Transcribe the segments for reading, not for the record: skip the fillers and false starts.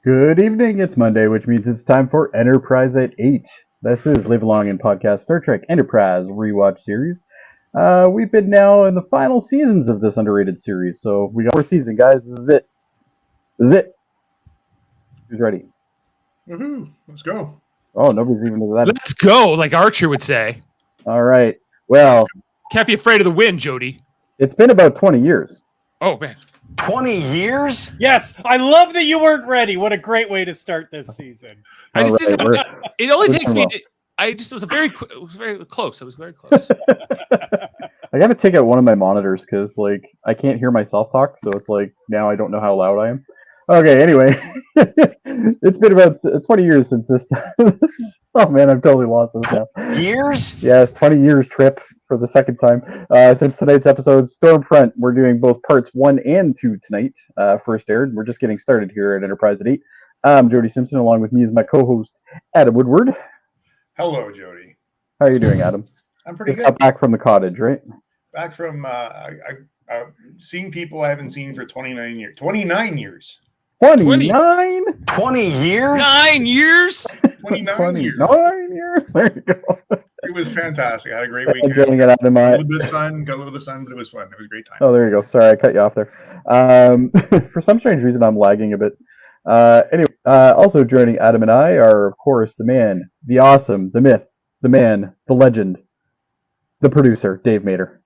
Good evening. It's Monday, which means it's time for Enterprise at 8. This is Live Long and Podcast Star Trek Enterprise rewatch series. We've been now in the final seasons of this underrated series, so we got 4 seasons, guys. This is it. Who's ready? Woohoo! Let's go. Oh, nobody's even into that. Let's go, like Archer would say. All right. Well, can't be afraid of the wind, Jody. It's been about 20 years. Oh, man. 20 years? Yes, I love that you weren't ready. What a great way to start this season. I just didn't. It only takes me. It was very close. It was very close. I got to take out one of my monitors because, I can't hear myself talk. So it's now I don't know how loud I am. Okay. Anyway, it's been about 20 years since this. Oh man, I've totally lost this now. Years? Yes, 20 years trip for the second time since tonight's episode Stormfront. We're doing both parts 1 and 2 tonight. First aired. We're just getting started here at Enterprise at 8. I'm Jody Simpson. Along with me is my co-host Adam Woodward. Hello, Jody. How are you doing, Adam? I'm pretty good. Got back from the cottage, right? Back from seeing people I haven't seen for 29 years. 29 years. 29? 20 years? 9 years? 29 years. 9 years? There you go. It was fantastic. I had a great weekend. Getting it out of my... Got a little bit of the sun, but it was fun. It was a great time. Oh, there you go. Sorry, I cut you off there. For some strange reason, I'm lagging a bit. Anyway, also joining Adam and I are, of course, the man, the awesome, the myth, the man, the legend, the producer, Dave Mater.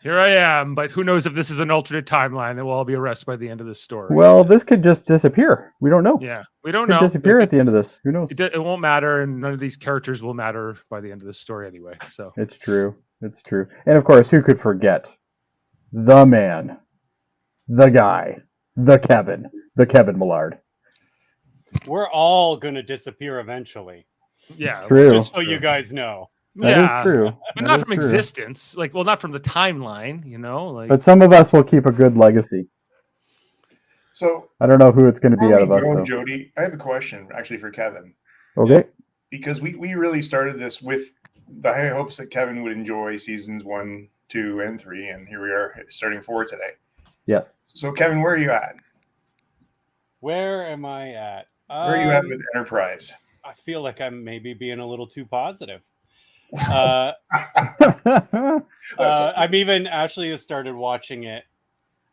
Here I am, but who knows if this is an alternate timeline that we'll all be arrested by the end of this story. Well, this could just disappear. We don't know. Yeah, we don't know. Disappear at the end of this. Who knows? It won't matter, and none of these characters will matter by the end of this story anyway. So it's true. It's true. And of course, who could forget the man, the guy, the Kevin Millard. We're all gonna disappear eventually. Yeah, true. Just so you guys know. That is true. But not from existence. Not from the timeline, But some of us will keep a good legacy. So I don't know who it's going to be out of us, though. Jody, I have a question, actually, for Kevin. Okay. Because we really started this with the high hopes that Kevin would enjoy seasons 1, 2, and 3, and here we are starting 4 today. Yes. So, Kevin, where are you at? Where am I at? Where are you at with Enterprise? I feel like I'm maybe being a little too positive. Ashley has started watching it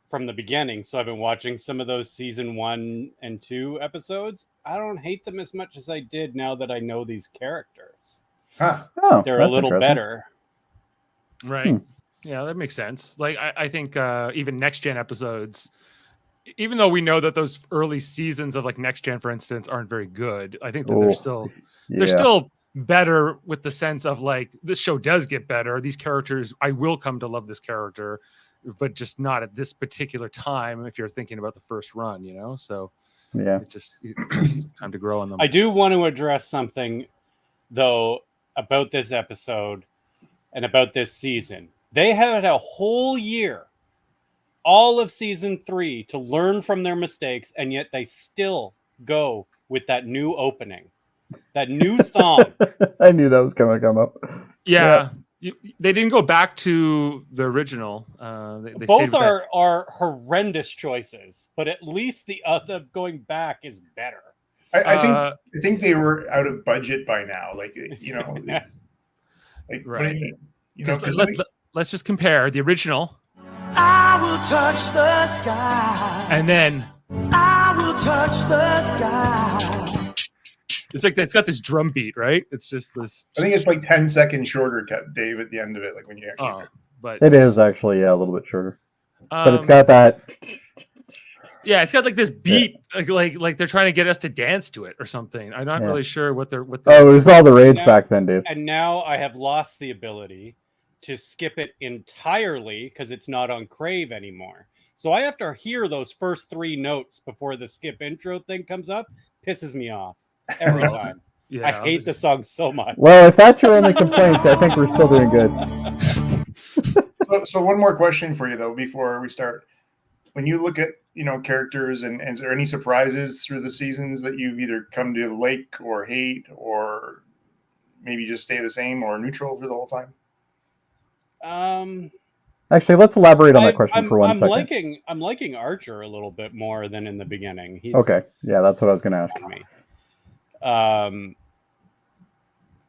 from the beginning, so I've been watching some of those season 1 and 2 episodes. I don't hate them as much as I did now that I know these characters. They're a little better. Right. Yeah, that makes sense. I think even next gen episodes, even though we know that those early seasons of next gen, for instance, aren't very good, I think that they're still better with the sense of this show does get better. These characters, I will come to love this character, but just not at this particular time. If you're thinking about the first run, so yeah, it's time to grow on them. I do want to address something though about this episode and about this season. They had a whole year, all of season 3, to learn from their mistakes, and yet they still go with that new opening. That new song. I knew that was going to come up. Yeah. They didn't go back to the original. They both are horrendous choices, but at least the other going back is better. I think they were out of budget by now. Right. Let's just compare the original. I will touch the sky. And then I will touch the sky. It's got this drum beat, right? It's just this. I think it's 10 seconds shorter, Dave, at the end of it, when you actually. But it is actually a little bit shorter, but it's got that. Yeah, it's got this beat, like they're trying to get us to dance to it or something. I'm not really sure what they're. Oh, it was all the rage back then, Dave. And now I have lost the ability to skip it entirely because it's not on Crave anymore. So I have to hear those first 3 notes before the skip intro thing comes up. Pisses me off. Every time. Yeah. I hate the song so much. Well, if that's your only complaint, I think we're still doing good. So one more question for you, though, before we start. When you look at, characters, and is there any surprises through the seasons that you've either come to like or hate, or maybe just stay the same or neutral through the whole time? Actually, let's elaborate on that question for 1 second. I'm liking Archer a little bit more than in the beginning. He's Okay, yeah, that's what I was going to ask. Me.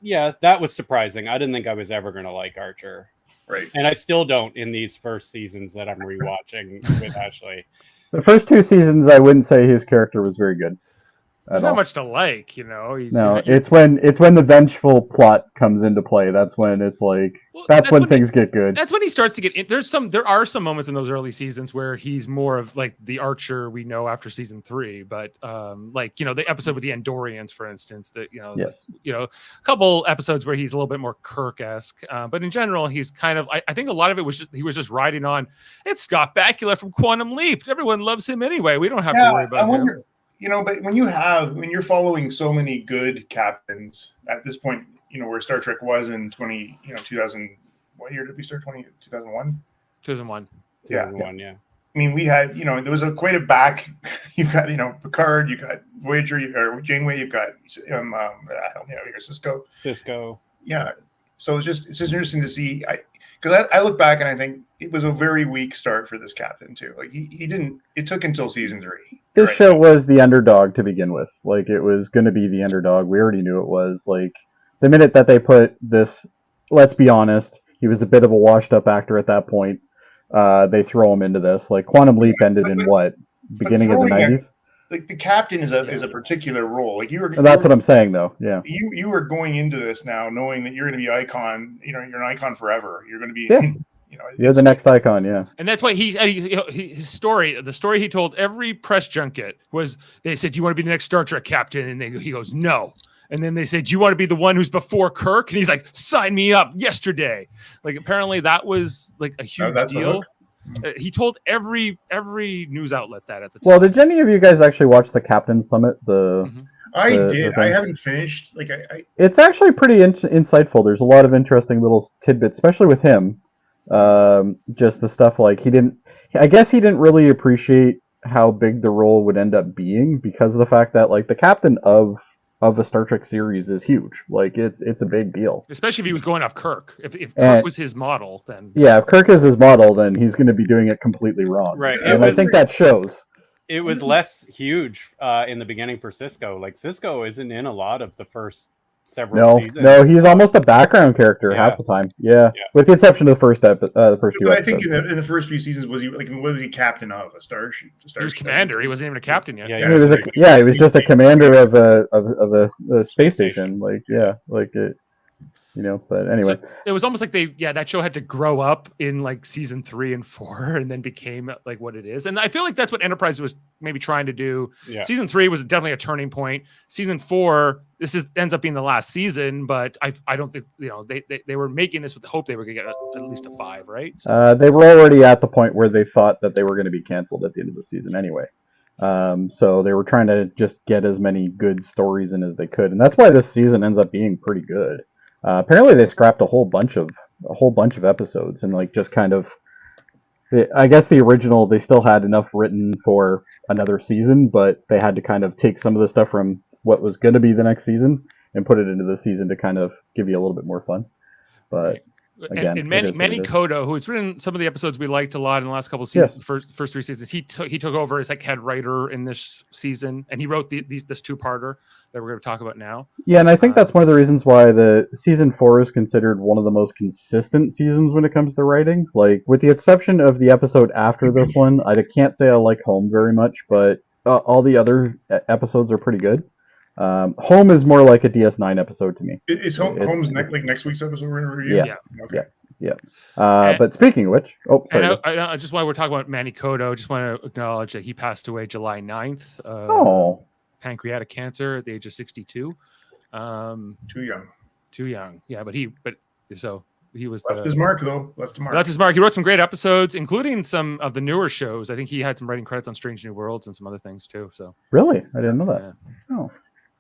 Yeah, that was surprising. I didn't think I was ever going to like Archer. Right. And I still don't in these first seasons that I'm rewatching with Ashley. The first 2 seasons, I wouldn't say his character was very good. There's not much to like, you know. No, it's when the vengeful plot comes into play. That's when it's like that's when things get good. That's when he starts to get. There are some moments in those early seasons where he's more of like the Archer we know after season 3. But like the episode with the Andorians, for instance, that Yes. a couple episodes where he's a little bit more Kirk-esque. But in general, he's kind of. I think a lot of it was he was just riding on. It's Scott Bakula from Quantum Leap. Everyone loves him anyway. We don't have to worry about him. But when you're following so many good captains at this point, where Star Trek was in 2000, what year did we start? 2001? 2001. Yeah. 2001, yeah. I mean, we had, there was quite a back. You've got, Picard, you've got Voyager, or Janeway, you've got, Cisco. Yeah. So it's just interesting to see. Because I look back and I think it was a very weak start for this captain too. Like he didn't. It took until season 3. This show was the underdog to begin with. Like it was going to be the underdog. We already knew it was. Like the minute that they put this, let's be honest, he was a bit of a washed-up actor at that point. They throw him into this. Like Quantum Leap ended in what? Beginning of the 90s. Like the captain is a particular role. Like that's what I'm saying, though. Yeah. You were going into this now knowing that you're going to be icon. You're an icon forever. You're going to be. Yeah. You're the next icon, yeah. And that's why his story, the story he told every press junket was, they said, "Do you want to be the next Star Trek captain?" And he goes, "No." And then they said, "Do you want to be the one who's before Kirk?" And he's like, "Sign me up yesterday." Like apparently that was like a huge deal. He told every news outlet that at the time. Well, did any of you guys actually watch the Captain Summit? I did. I haven't finished. Like it's actually pretty insightful. There's a lot of interesting little tidbits, especially with him. Just the stuff like I guess he didn't really appreciate how big the role would end up being because of the fact that like the captain of a Star Trek series is huge. Like it's a big deal. Especially if he was going off Kirk. If Kirk was his model, then yeah, if Kirk is his model, then he's going to be doing it completely wrong. Right. And I think that shows. It was less huge in the beginning for Cisco. Like Cisco isn't in a lot of the first several seasons. No, he's almost a background character half the time. Yeah, with the exception of the first 2 episodes. I think in the first few seasons, was he like what was he captain of a starship? He was commander. He wasn't even a captain yet. He was just a commander of a space station. Like it. But anyway, so it was almost like that show had to grow up in like season 3 and 4 and then became like what it is. And I feel like that's what Enterprise was maybe trying to do. Yeah. Season 3 was definitely a turning point. Season 4, ends up being the last season, but I don't think, they were making this with the hope they were going to get at least a 5, right? So, they were already at the point where they thought that they were going to be canceled at the end of the season anyway. So they were trying to just get as many good stories in as they could. And that's why this season ends up being pretty good. Apparently they scrapped a whole bunch of episodes and like just kind of, I guess the original, they still had enough written for another season, but they had to kind of take some of the stuff from what was going to be the next season and put it into the season to kind of give you a little bit more fun. But again, and Manny Kodo, who's written some of the episodes we liked a lot in the last couple of seasons, first 3 seasons, he took over as like head writer in this season, and he wrote this 2-parter that we're going to talk about now. Yeah, and I think that's one of the reasons why the season 4 is considered one of the most consistent seasons when it comes to writing. Like, with the exception of the episode after this one, I can't say I like Home very much, but all the other episodes are pretty good. Home is more like a DS9 episode to me. Is Home's next week's episode we're going to review? Yeah. Okay. Yeah. But speaking of which, sorry. I just while we're talking about Manny Kodo, just want to acknowledge that he passed away July 9th. Pancreatic cancer at the age of 62. Too young. Yeah, but he was left his mark though. Left his mark. He wrote some great episodes, including some of the newer shows. I think he had some writing credits on Strange New Worlds and some other things too. So really, I didn't know that. Oh,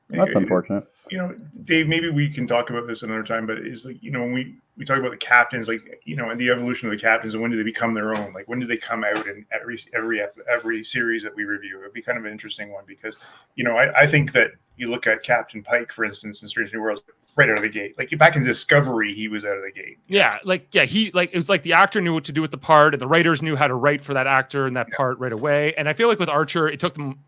that's unfortunate. Dave, maybe we can talk about this another time. But it's like when we talk about the captains, like and the evolution of the captains, and when do they become their own? Like when do they come out in every series that we review? It'd be kind of an interesting one because I think that you look at Captain Pike, for instance, in Strange New Worlds. right out of the gate. Like back in Discovery, he was out of the gate. Yeah, it was like the actor knew what to do with the part, and the writers knew how to write for that actor and that part right away. And I feel like with Archer, it took them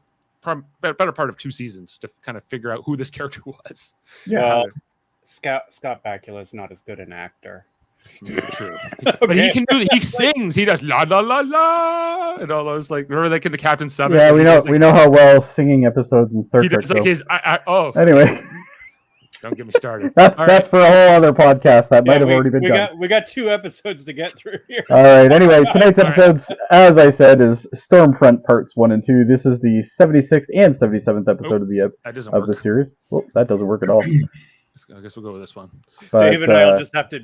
better part of 2 seasons to kind of figure out who this character was. Yeah, Scott Bakula is not as good an actor. True, but he can do. He sings. He does la la la la, and all those like. Remember, like in the Captain 7. Yeah, we know how well singing episodes in Star Trek. He does like his. Anyway. Don't get me started. That's for a whole other podcast that might have already been done. We got 2 episodes to get through here. All right. Anyway, tonight's episodes, as I said, is Stormfront Parts 1 and 2. This is the 76th and 77th episode of the series. Well, that doesn't work at all. I guess we'll go with this one. But, Dave and I will just have to.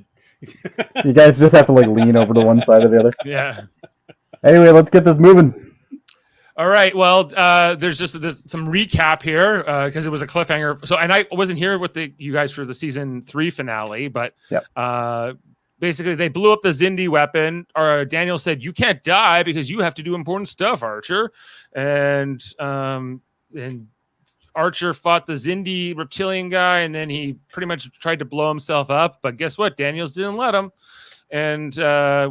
You guys just have to lean over to one side or the other. Yeah. Anyway, let's get this moving. All right. Well, there's some recap here because it was a cliffhanger. So, and I wasn't here with you guys for the season 3 finale, but basically they blew up the Xindi weapon. Daniel said, "You can't die because you have to do important stuff, Archer," and Archer fought the Xindi reptilian guy, and then he pretty much tried to blow himself up. But guess what? Daniels didn't let him. And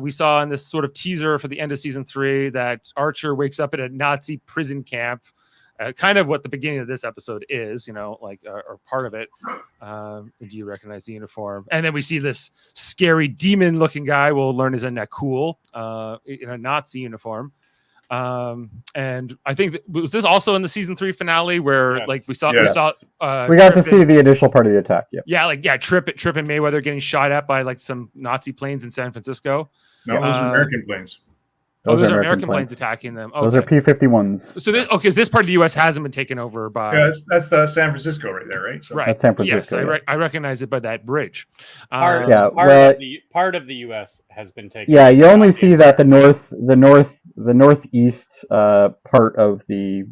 we saw in this sort of teaser for the end of season 3 that Archer wakes up at a Nazi prison camp, kind of what the beginning of this episode is, or part of it. Do you recognize the uniform? And then we see this scary demon-looking guy we'll learn is a Nakul in a Nazi uniform. And I think was this also in the season 3 finale where we got to see the initial part of the attack. Trip and Mayweather getting shot at by some Nazi planes in San Francisco. No, those are American planes. Those are American planes attacking them. Okay. Those are P-51s. So this part of the U.S. hasn't been taken over by. Yeah, that's the San Francisco right there, right? So. Right. That's San Francisco. Yes, I recognize it by that bridge. Part of the U.S. has been taken. Yeah, you only see that the northeast part of the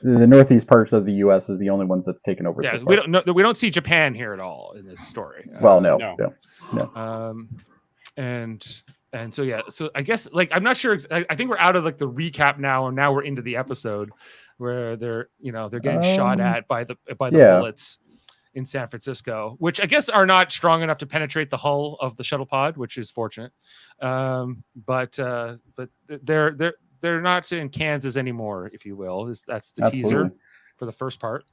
northeast parts of the U.S. is the only ones that's taken over. Yeah, so we don't see Japan here at all in this story. Well, no. And so I guess I'm not sure. I think we're out of the recap now, and now we're into the episode where they're getting shot at by the bullets in San Francisco, which I guess are not strong enough to penetrate the hull of the shuttle pod, which is fortunate. But they're not in Kansas anymore, if you will. That's the teaser for the first part.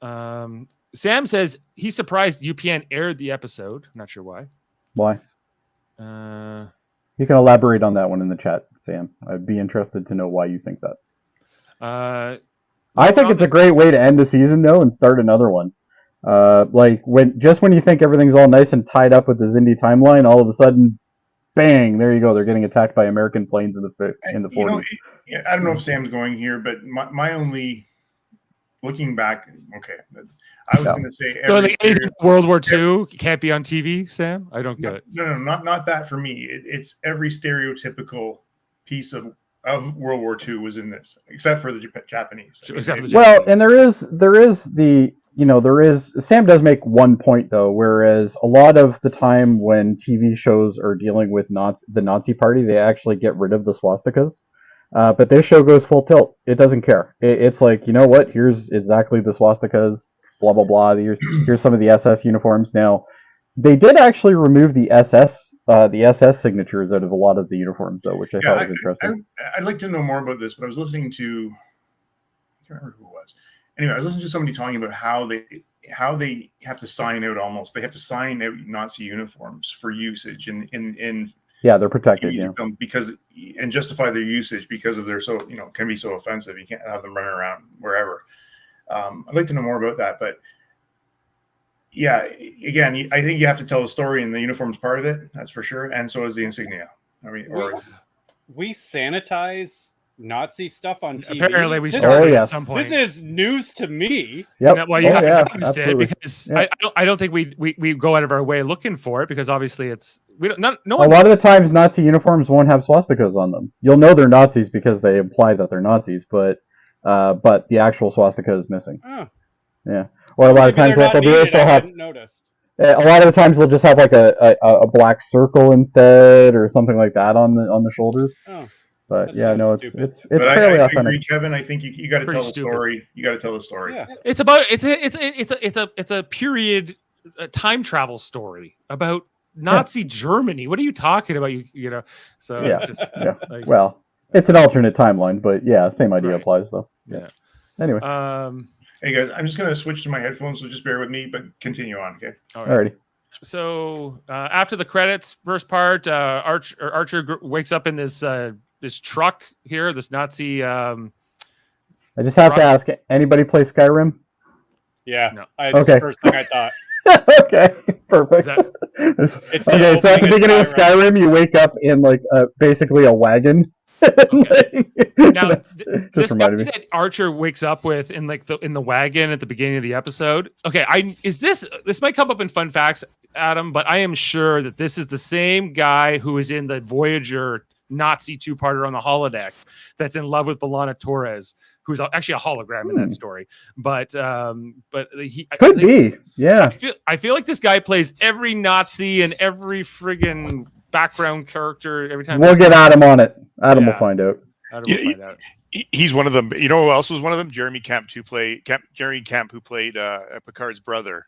Sam says he's surprised UPN aired the episode. I'm not sure why. Why? You can elaborate on that one in the chat, Sam. I'd be interested to know why you think that. I think it's a great way to end the season, though, and start another one. When you think everything's all nice and tied up with the Xindi timeline, all of a sudden, bang! There you go. They're getting attacked by American planes in the 40s. I don't know if Sam's going here, but my only looking back, I was going to say World War II can't be on TV, Sam. I don't get it. No, not that for me. It's every stereotypical piece of World War II was in this, except for the Japanese. And there is Sam does make one point though, whereas a lot of the time when TV shows are dealing with the Nazi Party, they actually get rid of the swastikas. But this show goes full tilt. It doesn't care. It's like, you know what? Here's exactly the swastikas. Blah blah blah. Here's some of the SS uniforms. Now, they did actually remove the SS signatures out of a lot of the uniforms, though, which I thought was interesting. I'd like to know more about this, but I was listening to, I can't remember who it was. Anyway, I was listening to somebody talking about how they have to sign out almost. They have to sign out Nazi uniforms for usage in they're protected, because and justify their usage because of their can be so offensive. You can't have them running around wherever. I'd like to know more about that, but again, I think you have to tell a story, and the uniform's part of it. That's for sure, and so is the insignia. We sanitize Nazi stuff on TV. Apparently, we started at some point. This is news to me. Yep. Well, you haven't used it because I don't think we go out of our way looking for it because obviously a lot of the times Nazi uniforms won't have swastikas on them. You'll know they're Nazis because they imply that they're Nazis, but the actual swastika is missing. Oh. Yeah. Or a lot of times what they'll do is they'll have. A lot of the times they'll just have a black circle instead, or something like that on the shoulders. Oh. But That yeah, sounds no, it's stupid. it's But fairly I authentic. agree, Kevin. I think you got to Pretty tell the stupid. story. You got to tell the story. Yeah. It's about it's a time travel story about Nazi Germany. What are you talking about? You know, so Yeah, it's just yeah. like, Well, it's an alternate timeline, but yeah, same idea Right. applies. So yeah. Anyway, Hey guys, I'm just gonna switch to my headphones, so just bear with me. But continue on, okay? All right. alrighty. So after the credits, first part, Archer wakes up in this truck here, this Nazi. I just have to ask: anybody play Skyrim? Yeah. No. That's Okay. the first thing I thought. Okay, perfect. It's the Okay, so at the opening of beginning of Skyrim. Skyrim, you wake up in like basically a wagon. Now, Just this guy reminded me. that Archer wakes up with in the wagon at the beginning of the episode. Okay, this might come up in fun facts, Adam, but I am sure that this is the same guy who is in the Voyager Nazi two-parter on the holodeck that's in love with B'Elanna Torres, who's actually a hologram in that story. But he Could be, yeah. I feel like this guy plays every Nazi and every friggin' background character every time. We'll get Adam on it. Adam Yeah. will find out. Adam will find out. He's one of them. You know who else was one of them? Jeremy Camp, who played Picard's brother,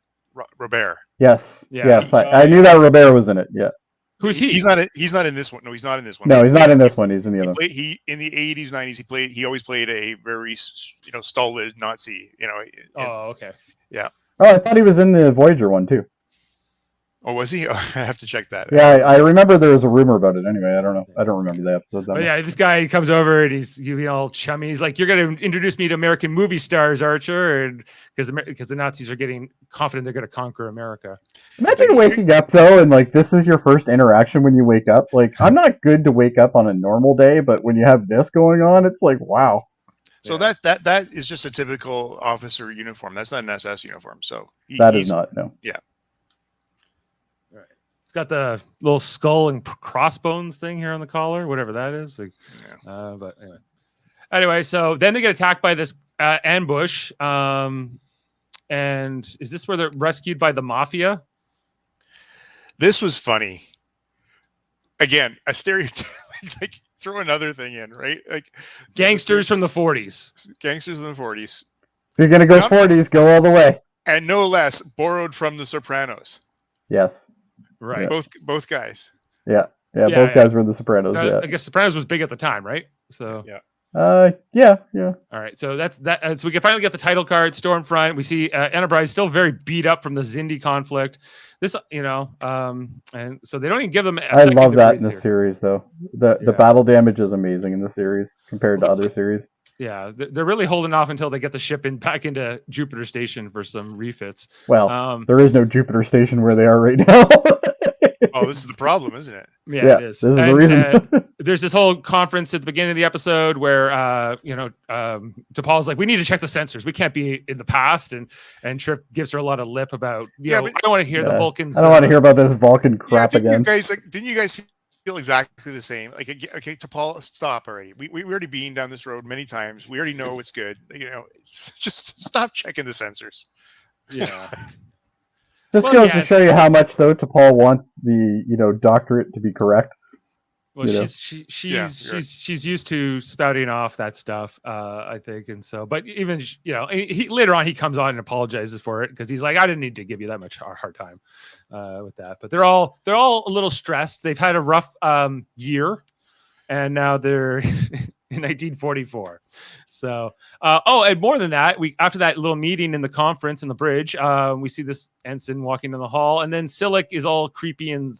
Robert. Yes, Yeah. yes. I knew that Robert was in it. Yeah. Who's he? He's not in this one. No, he's not in this one. No, he's not in this one. He's in the other. He in the 80s, 90s. He always played a very stolid Nazi. Oh, okay. Oh, I thought he was in the Voyager one too. Oh, was he? Oh, I have to check that. Yeah, I remember there was a rumor about it. Anyway, I don't know. I don't remember the episode. That But much. yeah, this guy comes over and he's all chummy. He's like, "You're going to introduce me to American movie stars, Archer," and because the Nazis are getting confident they're going to conquer America. Imagine waking up though, and like this is your first interaction when you wake up. Like I'm not good to wake up on a normal day, but when you have this going on, it's like wow. So that is just a typical officer uniform. That's not an SS uniform. So That is not no. It's got the little skull and crossbones thing here on the collar, whatever that is. Like, but anyway, so then they get attacked by this ambush. And is this where they're rescued by the mafia? This was funny. Again, a stereotype. Like throw another thing in, right? Like Gangsters from the 40s. Gangsters in the 40s. If you're gonna go Yep. 40s, go all the way. And no less, borrowed from The Sopranos. Yes. Right. Both guys. Yeah. Both yeah. guys were in the Sopranos. I guess Sopranos was big at the time, right? So Yeah. Yeah. All right, so that's that. So we can finally get the title card, Stormfront. We see Enterprise still very beat up from the Xindi conflict. This, and so they don't even give them. I love that in this series, though. The battle damage is amazing in this series compared to other series. Yeah, they're really holding off until they get the ship back into Jupiter Station for some refits. Well, there is no Jupiter Station where they are right now. Oh, this is the problem, isn't it? Yeah, it is. This is the reason. There's this whole conference at the beginning of the episode where, T'Pol's like, we need to check the sensors. We can't be in the past. And Trip gives her a lot of lip about, I don't want to hear the Vulcans. I don't want to hear about this Vulcan crap again. Didn't you guys feel exactly the same? Like, okay, T'Pol, stop already. We already been down this road many times. We already know it's good. Just stop checking the sensors. Yeah. Just goes to show you how much, though, T'Pol wants the doctorate to be correct. Well, she's used to spouting off that stuff, I think, and so. But even he later on he comes on and apologizes for it because he's like, I didn't need to give you that much hard time with that. But they're all a little stressed. They've had a rough year, and now they're in 1944. So, and more than that, after that little meeting in the conference in the bridge, we see this ensign walking in the hall, and then Silic is all creepy and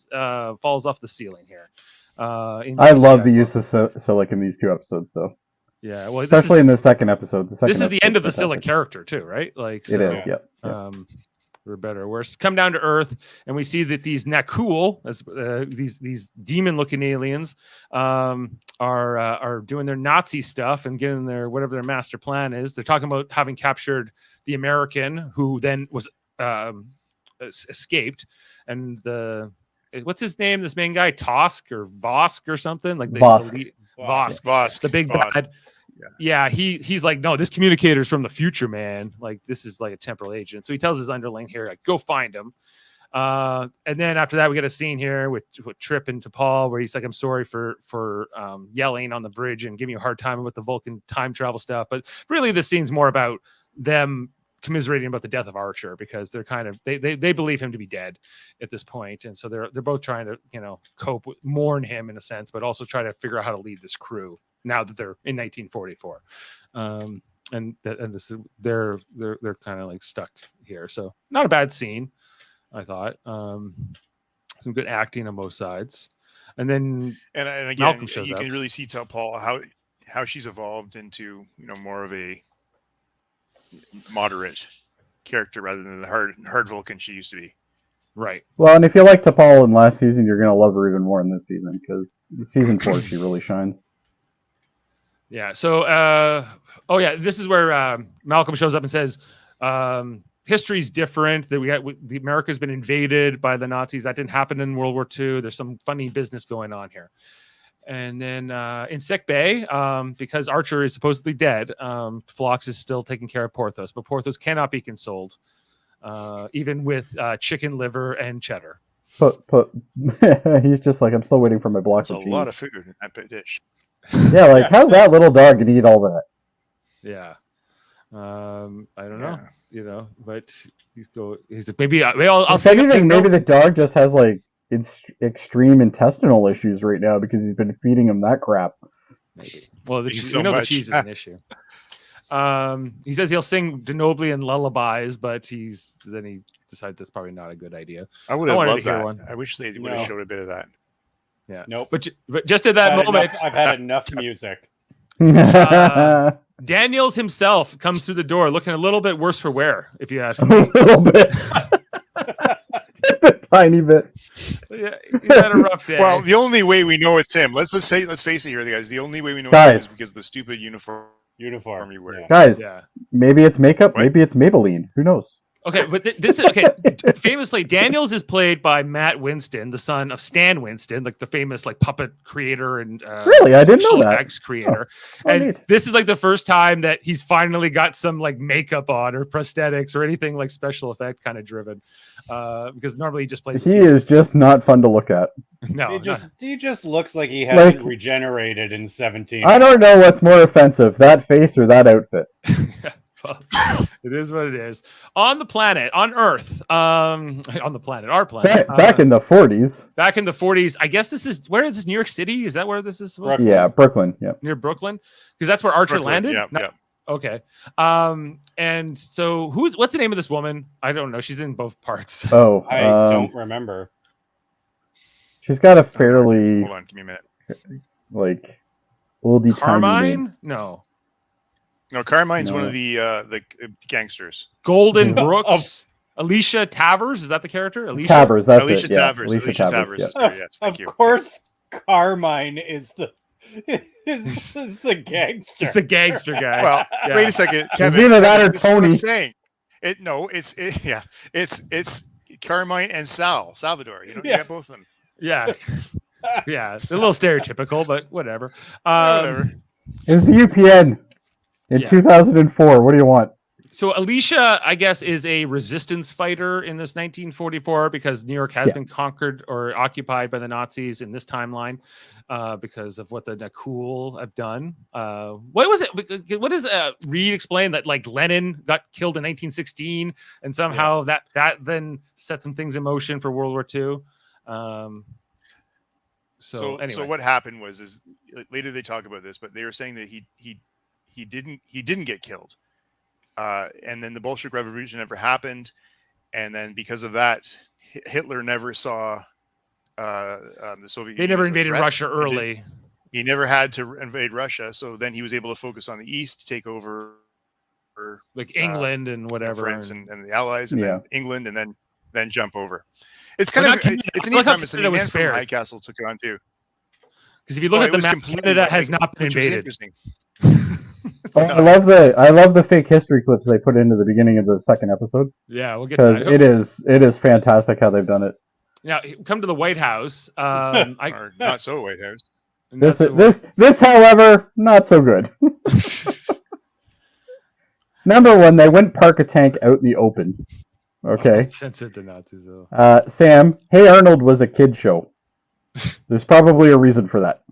falls off the ceiling here. I love the use of Silic in these two episodes, though. Yeah, well, especially in the second episode. This is the end of the Silic character, too, right? Like it is. Yeah. For better or worse, come down to Earth, and we see that these Nakul, as these demon-looking aliens, are doing their Nazi stuff and getting their whatever their master plan is. They're talking about having captured the American, who then was escaped, and what's his name? This main guy, Tosk or Vosk or something like Vosk, the big bad. Yeah, he's like, no, this communicator's from the future, man. Like, this is like a temporal agent. So he tells his underling here, like, go find him. And then after that, we get a scene here with Trip and T'Pol where he's like, I'm sorry for yelling on the bridge and giving you a hard time with the Vulcan time travel stuff. But really, this scene's more about them commiserating about the death of Archer because they're kind of they believe him to be dead at this point, and so they're both trying to cope with, mourn him in a sense, but also try to figure out how to lead this crew now that they're in 1944. And this is they're kind of like stuck here. So not a bad scene, I thought. Some good acting on both sides, and then again, Malcolm shows you up. can really see Paul how she's evolved into more of a moderate character rather than the hard Vulcan she used to be. Right. Well, and if you liked T'Pol in last season, you're going to love her even more in this season because season 4 she really shines. Yeah. So, this is where Malcolm shows up and says, history's different. That the America's been invaded by the Nazis. That didn't happen in World War II. There's some funny business going on here. And then in sick bay, because Archer is supposedly dead, Phlox is still taking care of Porthos, but Porthos cannot be consoled, even with chicken liver and cheddar. But he's just like, I'm still waiting for my block That's of a cheese. lot of food in that dish. Yeah, like how's that little dog gonna eat all that? Yeah, I don't know, but he's like, maybe I'll say anything. Maybe the dog just has like extreme intestinal issues right now because he's been feeding him that crap. Maybe. Well, the much. cheese is an issue. He says he'll sing Denobly and lullabies, but he decides that's probably not a good idea. I would have loved that. One. I wish they would have showed a bit of that. Yeah. Nope. But just at that moment, I've had enough music. Daniels himself comes through the door looking a little bit worse for wear, if you ask A me. little bit. Just a tiny bit. Yeah, he's had a rough day. Well, the only way we know it's him. Let's face it here, guys. The only way we know it's him is because of the stupid uniform he wears. Guys, yeah. maybe it's makeup, What? maybe it's Maybelline. Who knows? Okay, but this is okay. Famously, Daniels is played by Matt Winston, the son of Stan Winston, like the famous like puppet creator and Really? I didn't special know that. effects creator. Oh, And neat. this is like the first time that he's finally got some like makeup on or prosthetics or anything like special effect kind of driven. Because normally he just plays. He is just not fun to look at. No, He just looks like he hasn't regenerated in 17. I don't know what's more offensive, that face or that outfit. well, it is what it is. On the planet, on Earth, on the planet, our planet. Back in the 40s. Back in the 40s. I guess where is this? New York City? Is that where this is supposed to be? Yeah, Brooklyn. Yeah. Near Brooklyn? Because that's where Archer Brooklyn, landed? yeah, No- yeah. Okay. And so what's the name of this woman? I don't know. She's in both parts. Oh, I don't remember. she's got a fairly Hold on, give me a minute. like oldie Carmine? No. No, Carmine's No. one of the gangsters. Golden Mhm. Brooks. Alicia Tavers? Is that the character? Alicia? Tavers. That's Alicia it. Yeah. Tavers. Alicia Tavers. Yeah. Yes, thank Of you. course, Carmine is the is the gangster. It's the gangster guy. Well, Yeah. wait a second, Kevin. either that or this is what I'm Tony. saying. It's Carmine and Salvador. You Yeah. get both of them. Yeah. Yeah. They're a little stereotypical, but whatever. Whatever. It was the UPN in Yeah. 2004. What do you want? So Alicia, I guess, is a resistance fighter in this 1944 because New York has been conquered or occupied by the Nazis in this timeline because of what the Nakul have done. What was it? What does Reed explain that like Lenin got killed in 1916 and somehow that then set some things in motion for World War II? So anyway. So what happened was later they talk about this, but they were saying that he didn't get killed. And then the Bolshevik Revolution never happened, and then because of that, Hitler never saw the Soviet. They Union never as a invaded threat. Russia early. He never had to invade Russia, so then he was able to focus on the East, take over Like England and whatever. France and the Allies, and Yeah. then England, and then jump over. It's kind Well, of not Canada. it's an I neat like how premise. And Canada was man from fair. High Castle took it on too. Because if you look Oh, at it the was map, completely Canada right, has not been which was invaded. interesting. Oh, I love the fake history clips they put into the beginning of the second episode Yeah, we'll get to because that. it is fantastic how they've done it. Now, come to the White House. Or not so White House. This, however, not so good. Number one, they wouldn't park a tank out in the open. Okay. Censored the Nazis. Though. Sam, Hey Arnold was a kid show. There's probably a reason for that.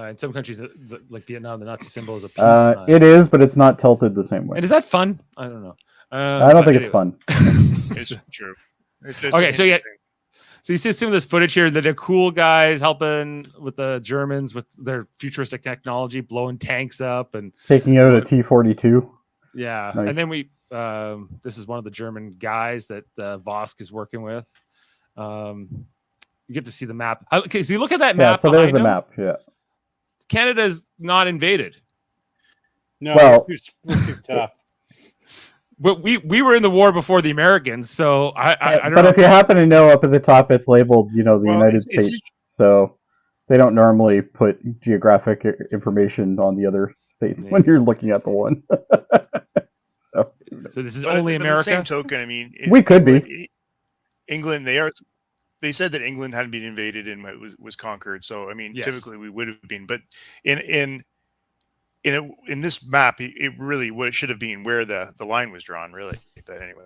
In some countries, like Vietnam, the Nazi symbol is a peace sign. It is, but it's not tilted the same way. And is that fun? I don't know. I don't think it's fun. It's true. Okay, so yeah. So you see some of this footage here that they're cool guys helping with the Germans with their futuristic technology, blowing tanks up and Taking out a T-42. Yeah, Nice. and then this is one of the German guys that Vosk is working with. You get to see the map. Okay, so you look at that map. Yeah, so there's the him. map. Yeah. Canada's not invaded. No, Well- we're too tough. But we were in the war before the Americans, so I don't But know. if you happen to know, up at the top, it's labeled, the United States. So they don't normally put geographic information on the other states when you're looking at the one. So this is But only by the America. same token, I mean, We could be. England. They said that England hadn't been invaded and was conquered. So I mean, Yes. typically we would have been. But in this map, it really what it should have been where the line was drawn. Really, but anyway.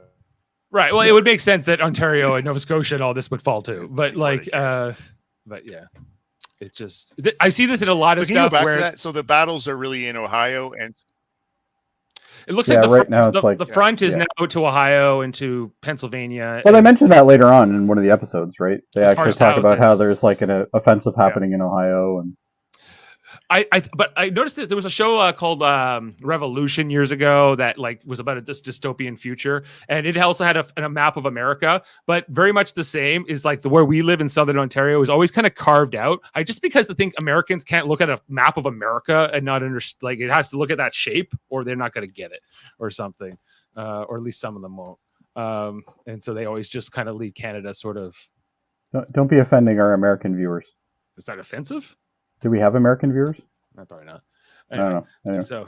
Right. Well, it would make sense that Ontario and Nova Scotia and all this would fall too. But like, but yeah, it just I see this in a lot of So can you go stuff back where to that? So the battles are really in Ohio, and it looks Yeah, like right now it's like- the front is yeah. now to Ohio and to Pennsylvania. Well, they mentioned that later on in one of the episodes, right? They As far actually as talk how about how this- there's like an offensive happening in Ohio, and But I noticed this. There was a show called Revolution years ago that like was about this dystopian future, and it also had a map of America, but very much the same is like where we live in Southern Ontario is always kind of carved out. Because I think Americans can't look at a map of America and not understand. Like it has to look at that shape, or they're not going to get it, or something, or at least some of them won't. And so they always just kind of leave Canada sort of. don't be offending our American viewers. Is that offensive? Do we have American viewers? Probably not. I don't know. Anyway. So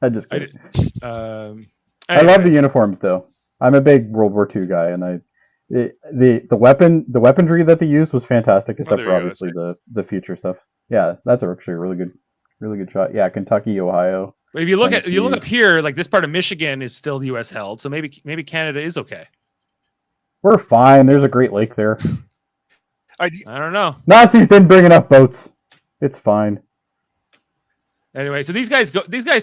I just I kidding. did. I love the uniforms though. I'm a big World War II guy, and the weaponry that they used was fantastic, except there for you go, obviously the future stuff. Yeah, that's actually a really good shot. Yeah, Kentucky, Ohio. But if you look Tennessee. up here, like this part of Michigan is still U.S. held, so maybe Canada is okay. We're fine. There's a Great Lake there. I don't know. Nazis didn't bring enough boats. It's fine. Anyway, so these guys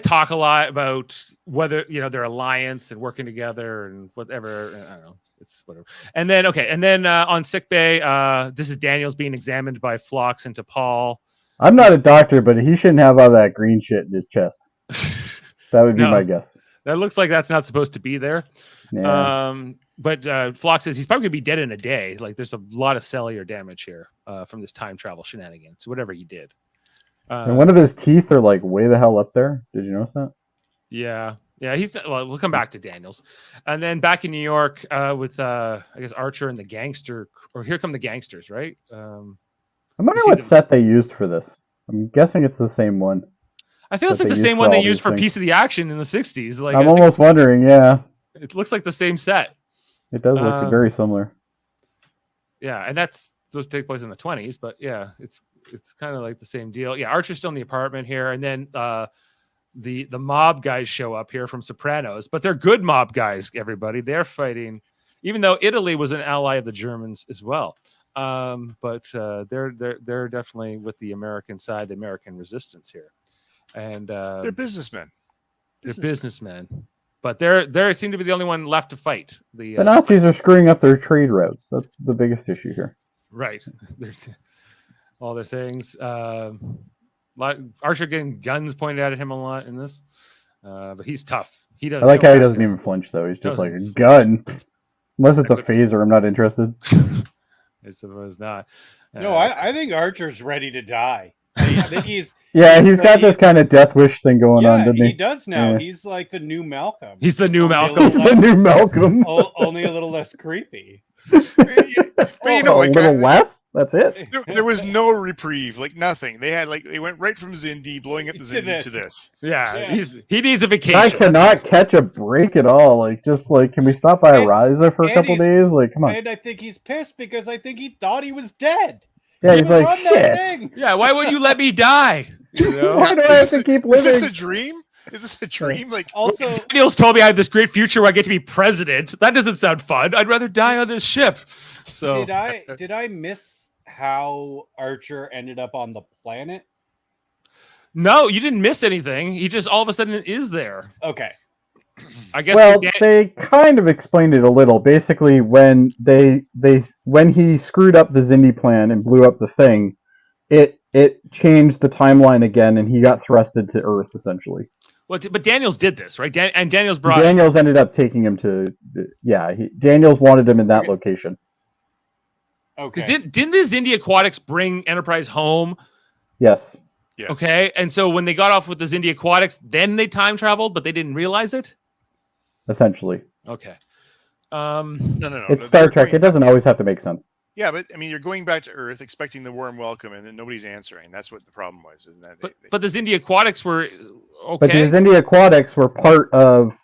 talk a lot about whether their alliance and working together and whatever. I don't know. It's whatever. And then on sickbay, this is Daniel's being examined by Phlox and Paul. I'm not a doctor, but he shouldn't have all that green shit in his chest. That would be No. my guess. That looks like that's not supposed to be there. Yeah. But Phlox says he's probably gonna be dead in a day. Like there's a lot of cellular damage here from this time travel shenanigans. Whatever he did. And one of his teeth are like way the hell up there. Did you notice that? Yeah. We'll come back to Daniels, and then back in New York with I guess Archer and the gangster, or here come the gangsters, right? I'm wondering see what them- set they used for this. I'm guessing it's the same one. I feel it's that like the they same use one for they all used these for things. Piece of the Action in the '60s. Like I'm almost wondering. Yeah, it looks like the same set. it does look very similar. Yeah, and that's supposed to take place in the 20s, but yeah, it's kind of like the same deal. Yeah, Archer's still in the apartment here, and then the mob guys show up here from Sopranos, but they're good mob guys. Everybody, they're fighting, even though Italy was an ally of the Germans as well. But they're definitely with the American side, the American resistance here, and they're businessmen. they're businessmen. But they seem to be the only one left to fight. The Nazis are screwing up their trade routes. That's the biggest issue here. Right. There's all their things. Archer getting guns pointed at him a lot in this. But he's tough. He doesn't. I like how he doesn't even flinch though. He's just like a gun. Unless it's a phaser, I'm not interested. I suppose not. No, I think Archer's ready to die. I think he's He's got this kind of death wish thing going on, doesn't he he? does now. Yeah. He's like the new Malcolm. He's the new Only a Malcolm. He's little the new Malcolm. only a little less creepy. But you know, a little less. That's it. there was no reprieve, like nothing. They went right from Zindi, blowing up the To Zindi, to this. Yeah, he needs a vacation. I cannot catch a break at all. Like, just like, can we stop by And- Ryza for a and couple he's- days? Like, come on. And I think he's pissed because I think he thought he was dead. Yeah, He he's was like, on that shit. thing. Yeah, why would you let me die? You know? Why do I have to keep Is this living? a dream? Is this a dream? Like, Also, Daniels told me I have this great future where I get to be president. That doesn't sound fun. I'd rather die on this ship. So did I miss how Archer ended up on the planet? no, you didn't miss anything. He just all of a sudden is there. Okay. I guess. Well, they kind of explained it a little. Basically, when when he screwed up the Zindi plan and blew up the thing, it changed the timeline again, and he got thrusted to Earth essentially. Well, but Daniels did this, right? And Daniels brought. Daniels ended up taking him to. Yeah, Daniels wanted him in that location. Okay. Because didn't the Zindi Aquatics bring Enterprise home? Yes. yes. Okay, and so when they got off with the Zindi Aquatics, then they time traveled, but they didn't realize it. Essentially. Okay. No. It's Star Trek. It doesn't always have to make sense. Yeah, but I mean, you're going back to Earth, expecting the warm welcome, and then nobody's answering. That's what the problem was, isn't that? But the Zindi Aquatics were okay. But the Zindi Aquatics were part of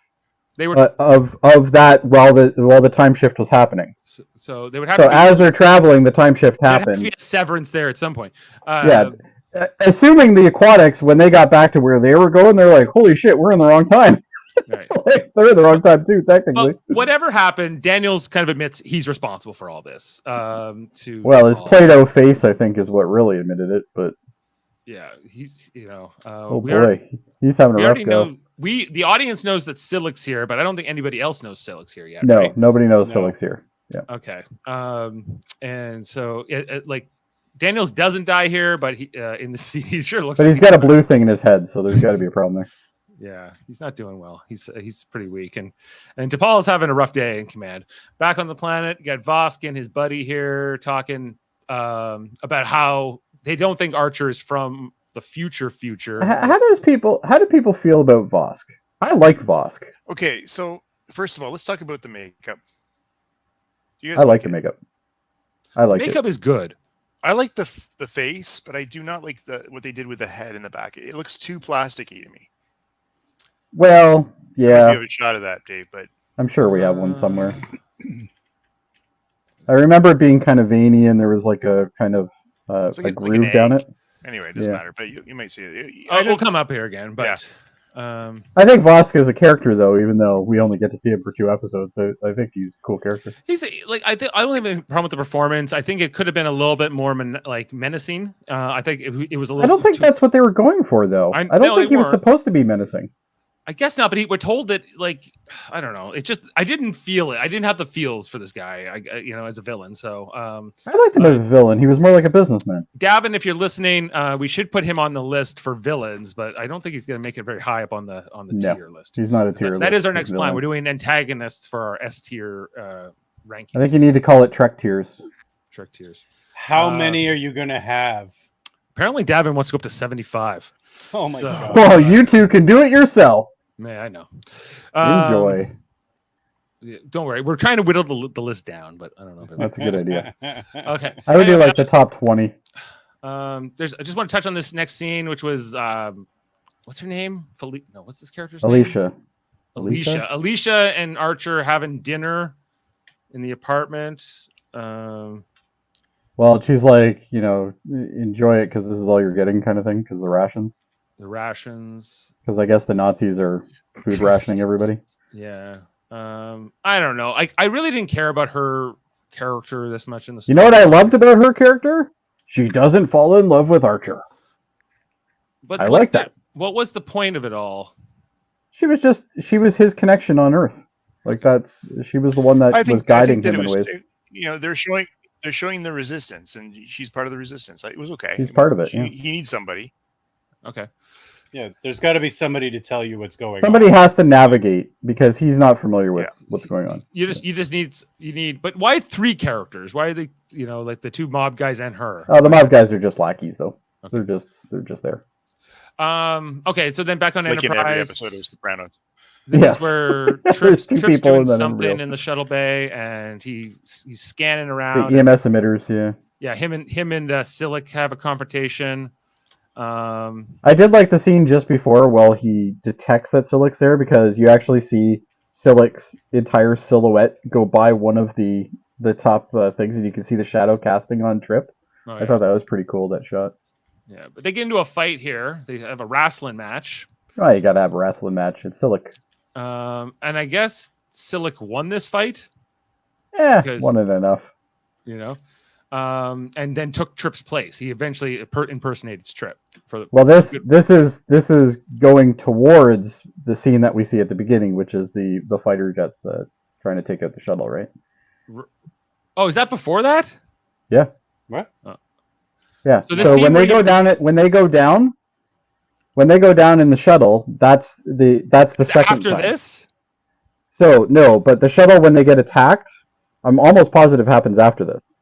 They were of that while the time shift was happening. so they would have So to be, as they're traveling, the time shift there'd have to happened. be a severance there at some point. Yeah. Assuming the Aquatics, when they got back to where they were going, they're like, "Holy shit, we're in the wrong time." Right. They're in the wrong time too, technically. But whatever happened, Daniels kind of admits he's responsible for all this. Well, his Play-Doh face, I think, is what really admitted it. But yeah, he's oh boy, he's having we a rough already go. know the audience knows that Silik's here, but I don't think anybody else knows Silik's here yet. No, right? nobody knows No. Silik's here. Yeah. Okay. And so like Daniels doesn't die here, but he in the scene he sure looks. But he's got a blue thing in his head, so there's got to be a problem there. Yeah, he's not doing well. He's pretty weak, and T'Pol's having a rough day in command. Back on the planet, you got Vosk and his buddy here talking about how they don't think Archer is from the future. How do people feel about Vosk? I like Vosk. Okay, so first of all, let's talk about the makeup. Do you I guys like the it? makeup. I like Makeup is good. I like the face, but I do not like what they did with the head and the back. It looks too plasticky to me. Well, I don't know if yeah, you have a shot of that, Dave, but I'm sure we have one somewhere. I remember it being kind of veiny, and there was like a kind of It's like a an groove down egg. it. anyway, it doesn't Yeah. matter. But you might see it. We'll come up here again, but I think Vosk is a character, though, even though we only get to see him for 2 episodes. I think he's a cool character. he's like I don't have a problem with the performance. I think it could have been a little bit more menacing. I think it was a little. I don't think that's what they were going for, though. I I don't know think they he was weren't. supposed to be menacing. I guess not, but we're told that I don't know. It just I didn't feel it. I didn't have the feels for this guy. As a villain. So I liked him as a villain. He was more like a businessman. Davan, if you're listening, we should put him on the list for villains, but I don't think he's going to make it very high up on the No, tier list. He's not a tier list. That is our He's next a plan. villain. We're doing antagonists for our S tier rankings. I think you need to call it Trek tiers. Trek tiers. How many are you gonna have? Apparently, Davan wants to go up to 75. Oh my So- god! Well, you two can do it yourself. Man, I know. Enjoy. Yeah, don't worry. We're trying to whittle the list down, but I don't know if That's a good idea. Okay. I would do Anyway, like the top 20. I just want to touch on this next scene, which was what's her name? No, what's this character's name? Alicia. Alicia and Archer having dinner in the apartment. Well, she's like, enjoy it because this is all you're getting kind of thing because the rations. The rations. Because I guess the Nazis are food rationing everybody. Yeah. I don't know. I really didn't care about her character this much in the story. You know what I loved about her character? She doesn't fall in love with Archer. But I like that. What was the point of it all? She was his connection on Earth. Like she was the one that was guiding him in ways. They're showing the resistance, and she's part of the resistance. It was okay. She's part of it. Yeah. He needs somebody. Okay. Yeah, there's got to be somebody to tell you what's going Somebody on. has to navigate because he's not familiar with what's going on. You just need. But why 3 characters? Why are they? Like the 2 mob guys and her. Oh, the mob guys are just lackeys, though. Okay. They're just there. Okay, so then back on Like in every Enterprise. episode of Sopranos. This Yes. is where There's Tripp's 2 people doing in that something embryo. in the shuttle bay, and he's scanning The around. EMS emitters, yeah. Yeah, him and Silik have a confrontation. I did like the scene just before while he detects that Silik's there because you actually see Silik's entire silhouette go by one of the top things, and you can see the shadow casting on Trip. Oh, I yeah. thought that was pretty cool, that shot. Yeah, but they get into a fight here. They have a wrestling match. Oh, you got to have a wrestling match. It's Silic. And I guess Silic won this fight. Yeah, Because- wasn't enough. You know, and then took Tripp's place. He eventually impersonated Tripp. Well, this is going towards the scene that we see at the beginning, which is the fighter jets trying to take out the shuttle, right? Oh, is that before that? Yeah. What? Oh. Yeah. So this So scene when where they go down in the shuttle, that's the second After time. this? So no, but the shuttle when they get attacked, I'm almost positive happens after this.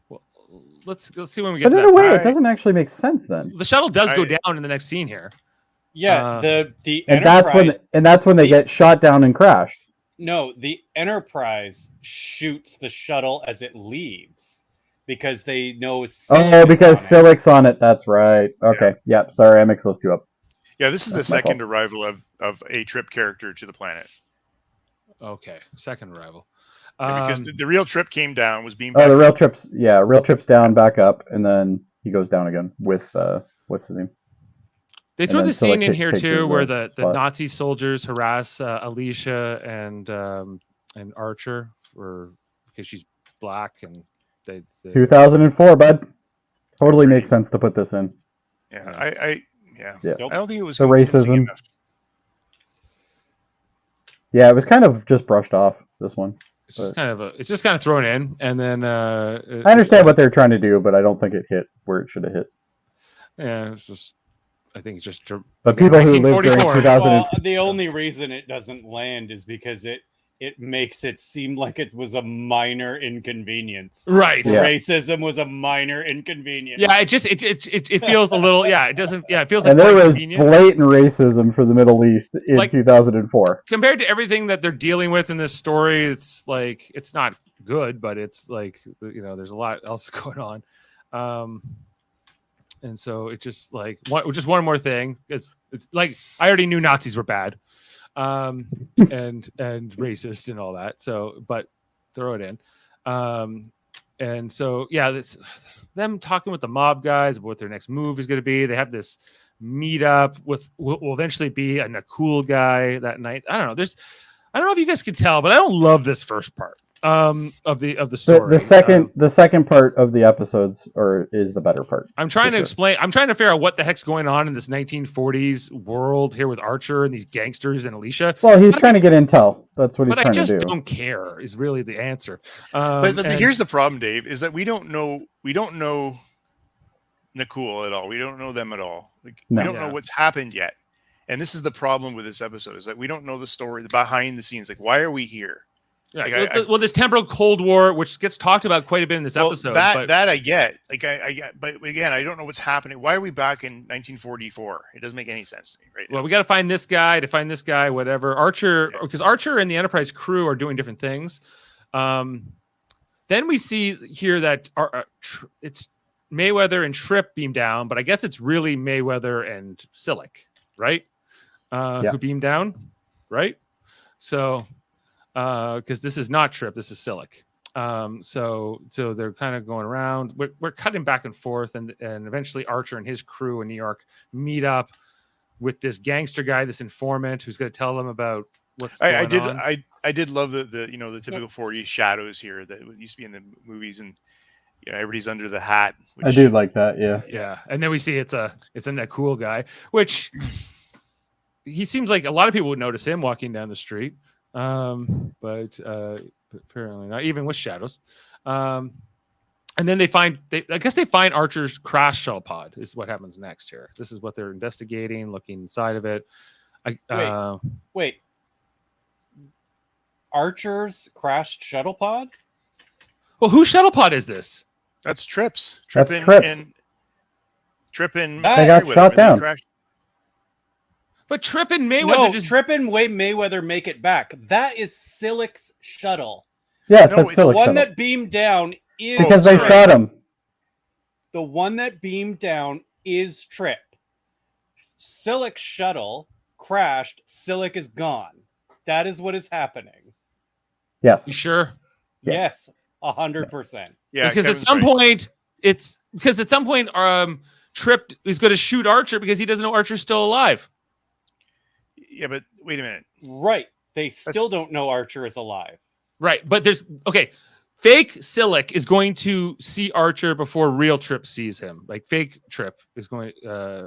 Well, let's see when we get But to in a that. way, it doesn't actually make sense then. The shuttle does go down in the next scene here. Yeah, the And Enterprise. that's when they get shot down and crashed. No, the Enterprise shoots the shuttle as it leaves because they know. Oh, because Silic's Silic's on it. That's right. Okay. Yep. Sorry, I mixed those two up. Yeah, this is That's the my second arrival of a Trip character to the planet. Okay, second arrival. Because the real Trip came down, was being. Oh, the real trip's down, back up, and then he goes down again with what's his name? They and throw then the scene Silic in here takes too, his, where the spot. Nazi soldiers harass Alicia and Archer because she's black, and they 2004, bud. Totally makes sense to put this in. Yeah, Yeah. I don't think it was The convincing racism. enough. Yeah, it was kind of just brushed off, this one. It's just kind of thrown in, and then I understand what they're trying to do, but I don't think it hit where it should have hit. Yeah, it's just. I think it's just. But people who lived during 1944. 2000, Well, the only reason it doesn't land is because it makes it seem like it was a minor inconvenience. Right. Yeah. Racism was a minor inconvenience. Yeah, it feels a little. Yeah, it doesn't. Yeah, it feels like and there quite was convenient. blatant racism for the Middle East in Like- 2004. Compared to everything that they're dealing with in this story, it's like it's not good, but it's like there's a lot else going on. And so it's just like just one more thing. It's like I already knew Nazis were bad, and racist and all that. So, but throw it in. And so yeah, this them talking with the mob guys about what their next move is going to be. They have this meetup with will eventually be a cool guy that night. I don't know. I don't know if you guys can tell, but I don't love this first part of the story. The second part of the episodes is the better part. I'm trying to sure. explain. I'm trying to figure out what the heck's going on in this 1940s world here with Archer and these gangsters and Alicia. Well, he's trying to get intel. That's what he's But I trying to just do. don't care. Is really the answer. But And- here's the problem, Dave, is that we don't know Nakul at all. We don't know them at all. Like, No. we don't Yeah. know what's happened yet. And this is the problem with this episode, is that we don't know the story, the behind the scenes. Like, why are we here? Yeah, Like, well, this temporal Cold War, which gets talked about quite a bit in this episode. but that I get. Like, I get. But again, I don't know what's happening. Why are we back in 1944? It doesn't make any sense to me right now. well, we got to find this guy, whatever. Archer, because Archer and the Enterprise crew are doing different things. Then we see here that it's Mayweather and Tripp beam down, but I guess it's really Mayweather and Silic, right? Who beam down, right? So, because this is not Tripp, this is Silic. So they're kind of going around. We're cutting back and forth, and eventually Archer and his crew in New York meet up with this gangster guy, this informant who's going to tell them about what's going on. I did love the typical 40s shadows here that used to be in the movies, and everybody's under the hat. I do like that. Yeah. Yeah, and then we see it's a cool guy, which he seems like a lot of people would notice him walking down the street, but apparently not, even with shadows. And then they find Archer's crash shuttle pod is what happens next here. This is what they're investigating, looking inside of it. Wait. Archer's crashed shuttle pod? Well, whose shuttle pod is this? That's Tripp's. That's Tripp Tripp's. and They got Mayweather, shot and they down. crashed. But Tripp and Mayweather just Tripp and Mayweather make it back. That is Silic's shuttle. Yes, No, that's it's The Silic's one shuttle. that beamed down is Because they Tripp. shot him. The one that beamed down is Tripp. Silic's shuttle crashed. Silic is gone. That is what is happening. Yes. You sure? Yes, 100%. Yeah, because Kevin's at some right. point Tripp is going to shoot Archer because he doesn't know Archer's still alive. Yeah, but wait a minute. Right. They still don't know Archer is alive. Right, but there's fake Silic is going to see Archer before real Trip sees him. Like fake Trip is going.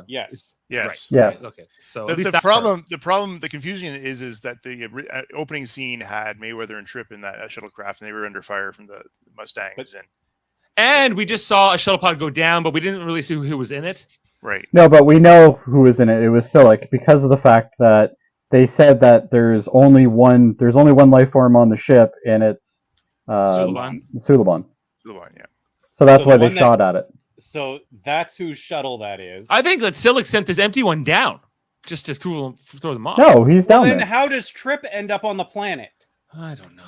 Yes. Yes. Yes. Right, okay. So The problem, the confusion is that the opening scene had Mayweather and Trip in that shuttlecraft, and they were under fire from the Mustangs. And we just saw a shuttle pod go down, but we didn't really see who was in it. Right. No, but we know who was in it. It was Silic because of the fact that they said that there's only one life form on the ship, and it's Suliban. Suliban. Yeah. So that's So why the they one shot at it. So that's whose shuttle that is. I think that Silic sent this empty one down just to throw them off. No, he's down Then there. how does Trip end up on the planet? I don't know.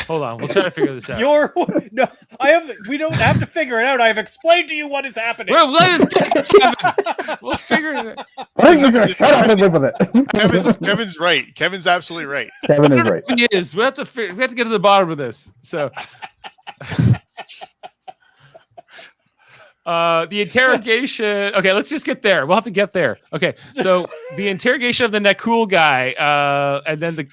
Hold on, we'll try to figure this out. We don't have to figure it out. I've explained to you what is happening. Well, let us Kevin. We'll figure it out. Why don't you just shut up and live with it? Kevin's right. Kevin's absolutely right. Kevin is right. He is. We have to get to the bottom of this. So, the interrogation. Okay, let's just get there. We'll have to get there. Okay, so the interrogation of the Nakul guy, and then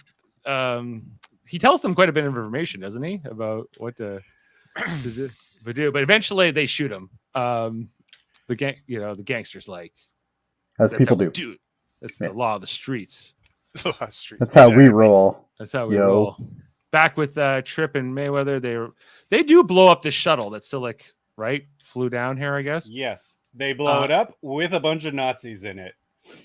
he tells them quite a bit of information, doesn't he, about what to do? But eventually, they shoot him. The gangsters like As people do. Dude, that's the law of the streets. That's how we roll. That's how we roll. Back with Trip and Mayweather, they do blow up the shuttle that's still flew down here, I guess. Yes, they blow it up with a bunch of Nazis in it.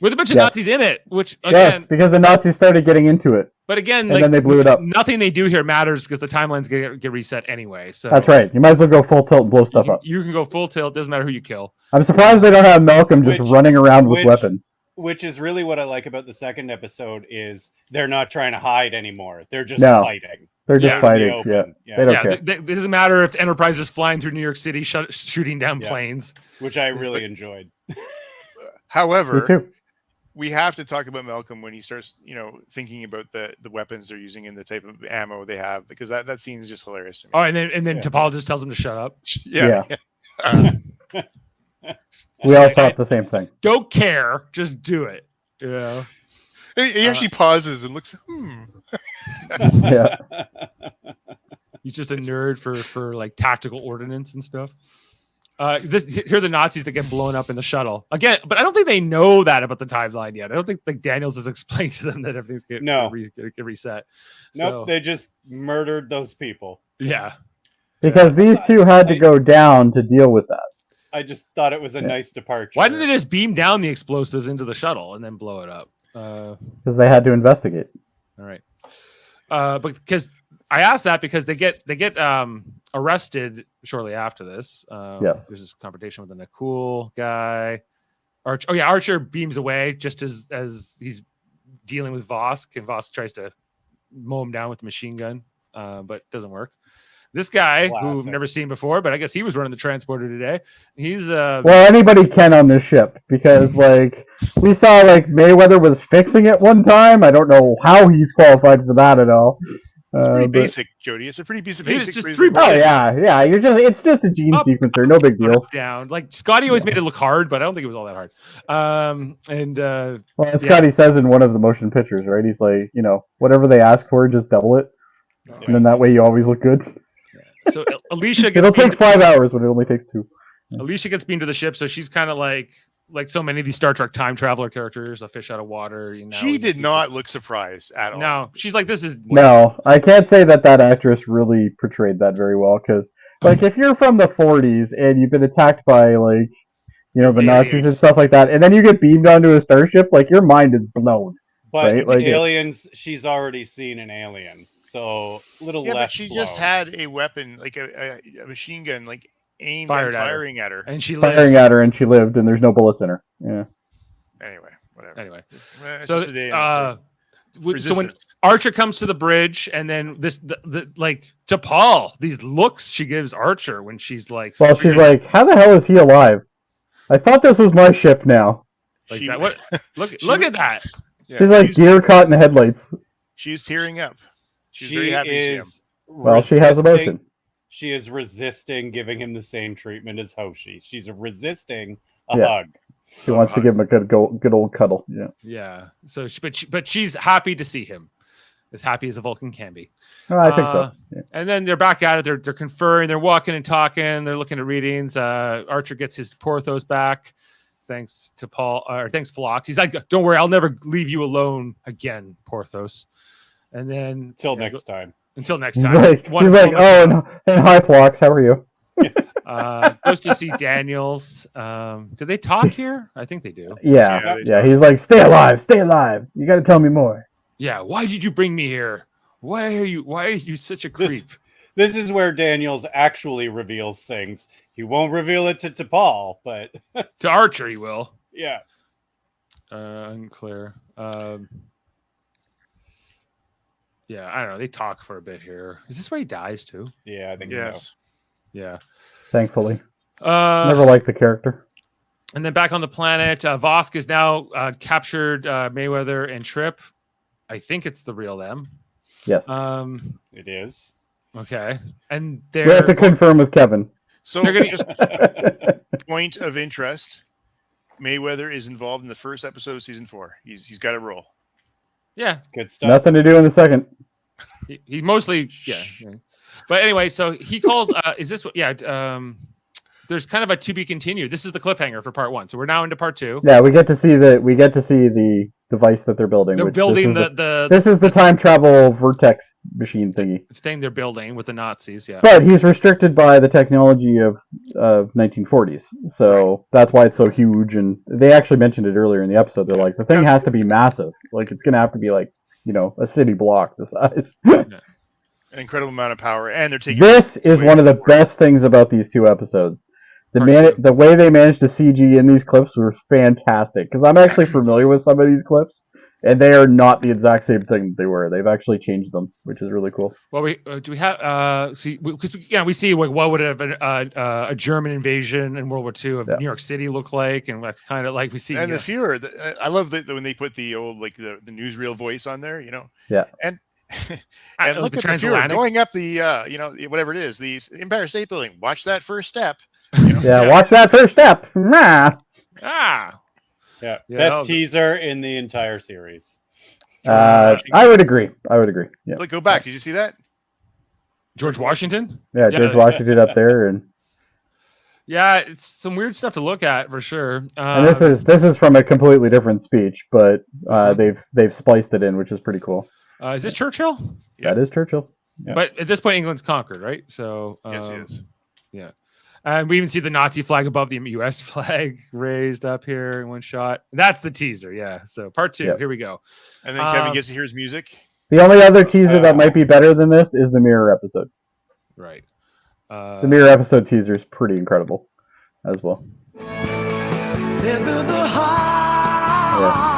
With a bunch of Nazis in it, which again, yes, because the Nazis started getting into it. But again, and then they blew it up. Nothing they do here matters because the timelines get reset anyway. So that's right. You might as well go full tilt and blow stuff up. You can go full tilt. Doesn't matter who you kill. I'm surprised they don't have Malcolm just running around with weapons. Which is really what I like about the second episode is they're not trying to hide anymore. They're just fighting. They're just fighting. Yeah. They don't care. It doesn't matter if Enterprise is flying through New York City, shooting down planes, which I really enjoyed. However, me too. We have to talk about Malcolm when he starts, thinking about the weapons they're using and the type of ammo they have, because that scene is just hilarious to me. Oh, and then T'Pol just tells him to shut up. Yeah. We all thought the same thing. Don't care, just do it. He actually pauses and looks. Yeah. He's just a nerd for like tactical ordnance and stuff. Here are the Nazis that get blown up in the shuttle again, but I don't think they know that about the timeline yet. I don't think Daniels has explained to them that everything's get reset. Nope, they just murdered those people. Yeah, because these two had to go down to deal with that. I just thought it was a nice departure. Why didn't they just beam down the explosives into the shuttle and then blow it up? Because they had to investigate. All right, but because I asked that because they get arrested shortly after this. Yes. There's this confrontation with the Nakul guy. Archer beams away just as he's dealing with Vosk, and Vosk tries to mow him down with the machine gun, but it doesn't work. This guy, who we've never seen before, but I guess he was running the transporter today. He's well, anybody can on this ship because, we saw Mayweather was fixing it one time. I don't know how he's qualified for that at all. It's pretty basic, Jody. It's a pretty piece of basic. It's just 3 Oh yeah. It's just a gene sequencer, no big deal. Down. Scotty always made it look hard, but I don't think it was all that hard. Well, Scotty says in one of the motion pictures, right? He's like, whatever they ask for, just double it, and then that way you always look good. So Alicia gets it'll take 5 hours when it only takes 2. Alicia gets beamed to the ship, so she's kind of like so many of these Star Trek time traveler characters, a fish out of water. She did not look surprised at all. No, she's like, this is no. I can't say that actress really portrayed that very well because, if you're from the 40s and you've been attacked by the Nazis and stuff like that, and then you get beamed onto a starship, your mind is blown. But right? aliens, she's already seen an alien, so a little less. But she blown. just had a weapon, a machine gun, aimed and firing at her, and she firing at her, and she lived, and there's no bullets in her. Yeah. Anyway, whatever. Anyway, so when Archer comes to the bridge, and then to Paul, these looks she gives Archer when she's like, well, she's like, how the hell is he alive? I thought this was my ship now. That. What? Look at that. Yeah, she's like deer caught in the headlights. She's tearing up. She's very happy to see him. Well, she has emotion. She is resisting giving him the same treatment as Hoshi. She's resisting a hug. He wants to give him a good old cuddle. Yeah. Yeah. So, but she's happy to see him, as happy as a Vulcan can be. Oh, I think so. Yeah. And then they're back at it. They're conferring. They're walking and talking. They're looking at readings. Archer gets his Porthos back, thanks to Paul, or thanks Phlox. He's like, "Don't worry, I'll never leave you alone again, Porthos." And then Until next time. Until next He's time. like, oh, and hi, Phlox, how are you? Goes to see Daniels. Do they talk here? I think they do. Yeah. He's like, stay alive. You got to tell me more. Yeah. Why did you bring me here? Why are you such a creep? This is where Daniels actually reveals things. He won't reveal it to Paul, but to Archer he will. Yeah. Unclear. Yeah, I don't know. They talk for a bit here. Is this where he dies too? Yeah, I think Yes. so. Yeah. Thankfully. Never liked the character. And then back on the planet, Vosk is now captured Mayweather and Trip. I think it's the real them. Yes. It is. Okay. And We have to confirm with Kevin. So gonna- just point of interest, Mayweather is involved in the first episode of season 4. He's got a role. Yeah. Good stuff. Nothing to do in the second. He mostly, yeah. But anyway, so he calls, is this what, there's kind of a to be continued. This is the cliffhanger for part 1. So we're now into part 2. Yeah, we get to see the device that they're building. They're building this is the time travel vortex machine thingy thing they're building with the Nazis. Yeah. But he's restricted by the technology of 1940s, so that's why it's so huge. And they actually mentioned it earlier in the episode. They're like, the thing has to be massive. Like, it's gonna have to be like, a city block the size. An incredible amount of power, and they're taking. This is one of the best things about these 2 episodes. The way they managed to CG in these clips was fantastic, because I'm actually familiar with some of these clips, and they are not the exact same thing they were. They've actually changed them, which is really cool. Well, do we have we see like what would have a German invasion in World War II of New York City look like, and that's kind of like we see. And the fewer, I love that when they put the old the newsreel voice on there, Yeah. And and look at the Fuhrer going up the whatever it is, the Empire State Building. Watch that first step. Yeah, watch that first step. Yeah. Best teaser in the entire series. I would agree. Yeah. Look, go back. Did you see that? George Washington? Yeah, George Washington up there, and yeah, it's some weird stuff to look at for sure. And this is from a completely different speech, but they've spliced it in, which is pretty cool. Is this Churchill? That is Churchill. Yeah. But at this point, England's conquered, right? So yes, it is. Yeah. And we even see the Nazi flag above the U.S. flag raised up here in one shot. That's the teaser, yeah. So part 2, Here we go. And then Kevin gets to hear his music. The only other teaser that might be better than this is the Mirror episode. Right. The Mirror episode teaser is pretty incredible as well. Yeah,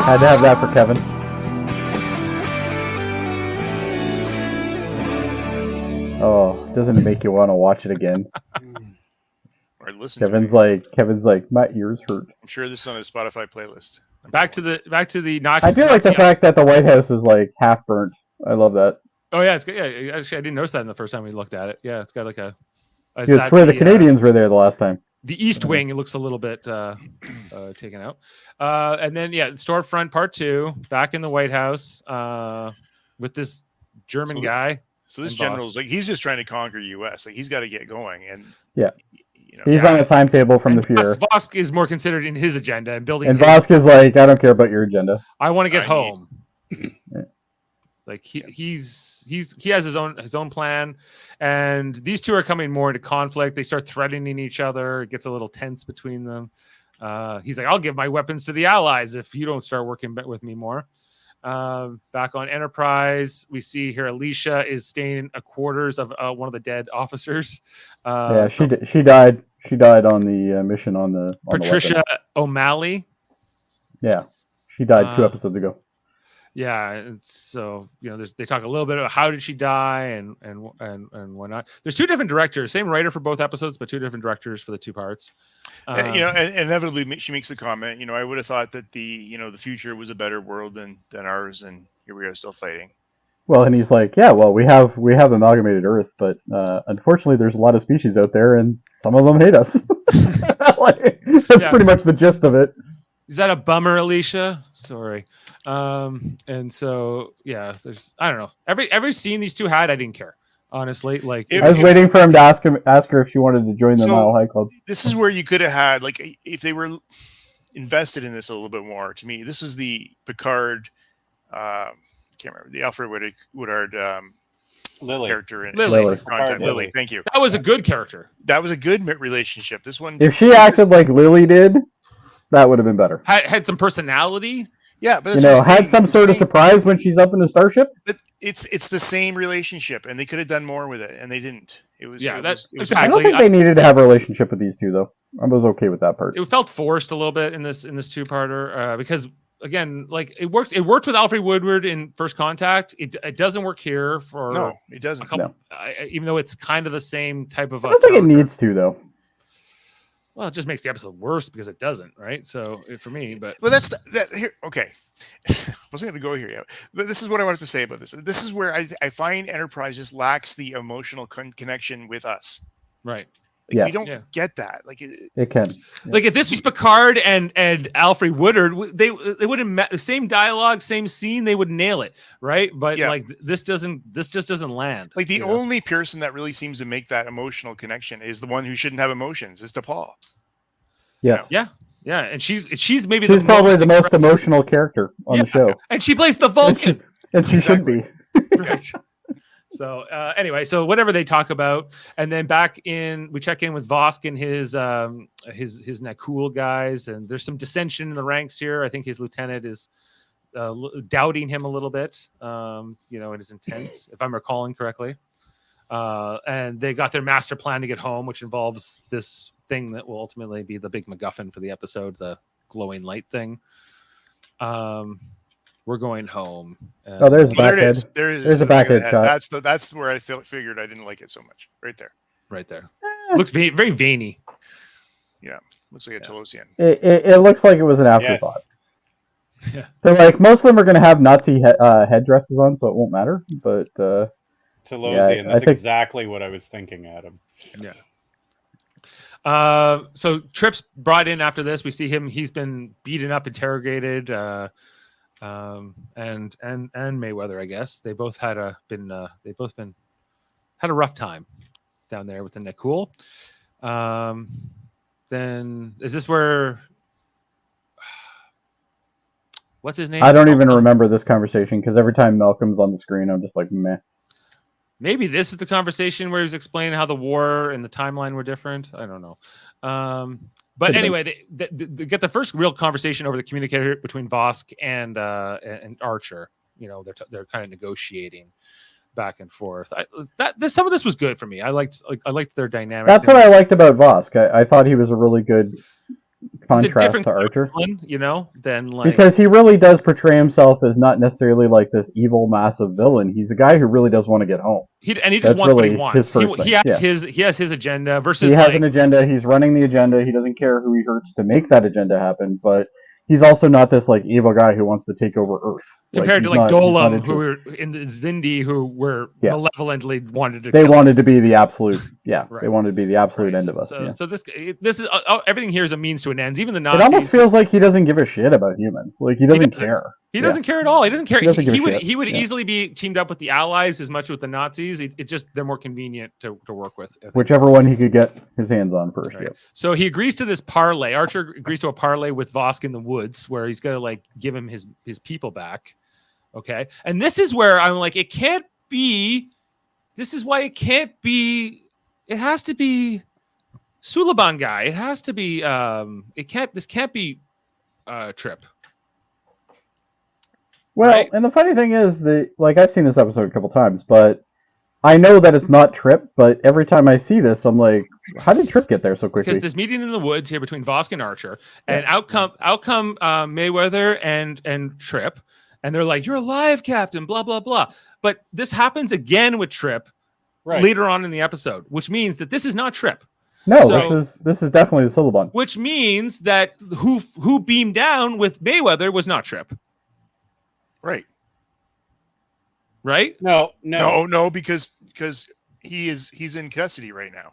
had to have that for Kevin. Oh, doesn't it make you want to watch it again? Or listen. Kevin's like, my ears hurt. I'm sure this is on his Spotify playlist. Back to the Nazi. I feel like the fact that the White House is like half burnt. I love that. Oh yeah, it's good. Yeah, actually, I didn't notice that in the first time we looked at it. Yeah, it's got like a. It's where the Canadians were there the last time. The East Wing, it looks a little bit taken out. And then Storefront Part 2, back in the White House with this German guy. So this general's like, he's just trying to conquer U.S. Like, he's got to get going, and he's on a timetable from the Fuhrer. Vosk is more considered in his agenda and building. And Vosk is like, I don't care about your agenda. I want to get home. Like he has his own plan, and these 2 are coming more into conflict. They start threatening each other. It gets a little tense between them. He's like, I'll give my weapons to the Allies if you don't start working with me more. Back on Enterprise, we see here Alicia is staying in a quarters of one of the dead officers. She died. She died on the mission on the Patricia O'Malley. Yeah, she died 2 episodes ago. Yeah, and so they talk a little bit about how did she die and whatnot. There's 2 different directors, same writer for both episodes, but 2 different directors for the 2 parts. And inevitably she makes the comment. I would have thought that the future was a better world than ours, and here we are still fighting. Well, and he's like, yeah, well, we have amalgamated Earth, but unfortunately, there's a lot of species out there, and some of them hate us. That's pretty much the gist of it. Is that a bummer, Alicia? Sorry. And so yeah, I don't know. Every scene these two had, I didn't care. Honestly, like It- I was waiting for him to ask her if she wanted to join the Mile High Club. This is where you could have had, like, if they were invested in this a little bit more. To me, this is the Picard. Can't remember the Alfred Woodard Lily. character in Lily. content. Lily. Lily, thank you. that was a good character. That was a good relationship. This one, If she acted like Lily did, that would have been better. Had some personality. yeah, but You that's know, what I'm had saying. some sort of surprise when she's up in the starship. But it's the same relationship, and they could have done more with it, and they didn't. It was Yeah, it that's was, I don't exactly. think they needed to have a relationship with these two, though. I was okay with that part. It felt forced a little bit in this two-parter because again, like it worked with Alfred Woodward in First Contact. It doesn't work here for no, it doesn't. even though it's kind of the same type of. I don't think it needs to, though. Well, it just makes the episode worse because it doesn't, right? So for me, but Well, that's that here. Okay, wasn't going to go here yet, but this is what I wanted to say about this. This is where I find Enterprise just lacks the emotional connection with us. right. Like, we Yes. don't get that. Like, It can. Like if this was Picard and Alfred Woodard, they wouldn't the same dialogue, same scene, they would nail it, right? But Yeah. like this just doesn't land. like the you know? only person that really seems to make that emotional connection is the one who shouldn't have emotions. Is DePaul. Yes. Yeah, and she's maybe She's probably the most expressive- emotional character on the show. and she plays the And Vulcan. she should be. Right. So anyway, so whatever they talk about, and then we check in with Vosk and his Nakul guys, and there's some dissension in the ranks here. I think his lieutenant is doubting him a little bit, in his intents, if I'm recalling correctly. And they got their master plan to get home, which involves this thing that will ultimately be the big MacGuffin for the episode, the glowing light thing. We're going home. Oh, there's a Well, there it backhead. is. There's a backhead shot. That's where I figured I didn't like it so much. Right there. Right there. Looks very veiny. Looks like a Tolosian. It looks like it was an afterthought. Yeah. They're like, most of them are going to have Nazi headdresses on, so it won't matter. But Telosian. I That's think- exactly what I was thinking, Adam. Yeah. So Tripp's brought in after this. We see him. He's been beaten up, interrogated, and Mayweather. I guess they both had a rough time down there with the Nakul. Then is this where? What's his name? I don't even remember this conversation because every time Malcolm's on the screen, I'm just like, meh. Maybe this is the conversation where he was explaining how the war and the timeline were different. I don't know. But anyway, they get the first real conversation over the communicator between Vosk and Archer. They're kind of negotiating back and forth. Some of this was good for me. I liked their dynamic. That's what I liked about Vosk. I thought he was a really good It's a contrast different to Archer. villain, than like Because he really does portray himself as not necessarily like this evil, massive villain. He's a guy who really does want to get home. he just That's wants what he really wants. his first He thing, has his agenda versus He has an agenda. He's running the agenda. He doesn't care who he hurts to make that agenda happen. But he's also not this like evil guy who wants to take over Earth. compared to he's like not- he's not Golem, into who it. were in the Zindi, who were Yeah. malevolently wanted to. They kill wanted us. to be the absolute. Yeah, Right. they wanted to be the absolute Right, end of us. So, yeah. so this is everything here is a means to an end. Even the It Nazis. almost feels like he doesn't give a shit about humans. Like he doesn't care. He doesn't care at all. He doesn't care. He doesn't give a He would shit. Yeah. easily be teamed up with the Allies as much with the Nazis. It just they're more convenient to work with. I think. Whichever one he could get his hands on first. Right. Yeah. So he agrees to this parlay. Archer agrees to a parlay with Vosk in the woods, where he's gonna like give him his people back. Okay, and this is where I'm like, it can't be. This is why it can't be. It has to be Suliban guy. It has to be. It can't. This can't be Trip. Well, Right. and the funny thing is that like I've seen this episode a couple times, but I know that it's not Trip. But every time I see this, I'm like, how did Trip get there so quickly? Because this meeting in the woods here between Vosk and Archer, and out come Mayweather and Trip, and they're like, "You're alive, Captain." Blah blah blah. But this happens again with Trip Right. later on in the episode, which means that this is not Trip. No, So- this is definitely the Suliban. Which means that who beamed down with Mayweather was not Trip, Right. right? No, because he's in custody right now.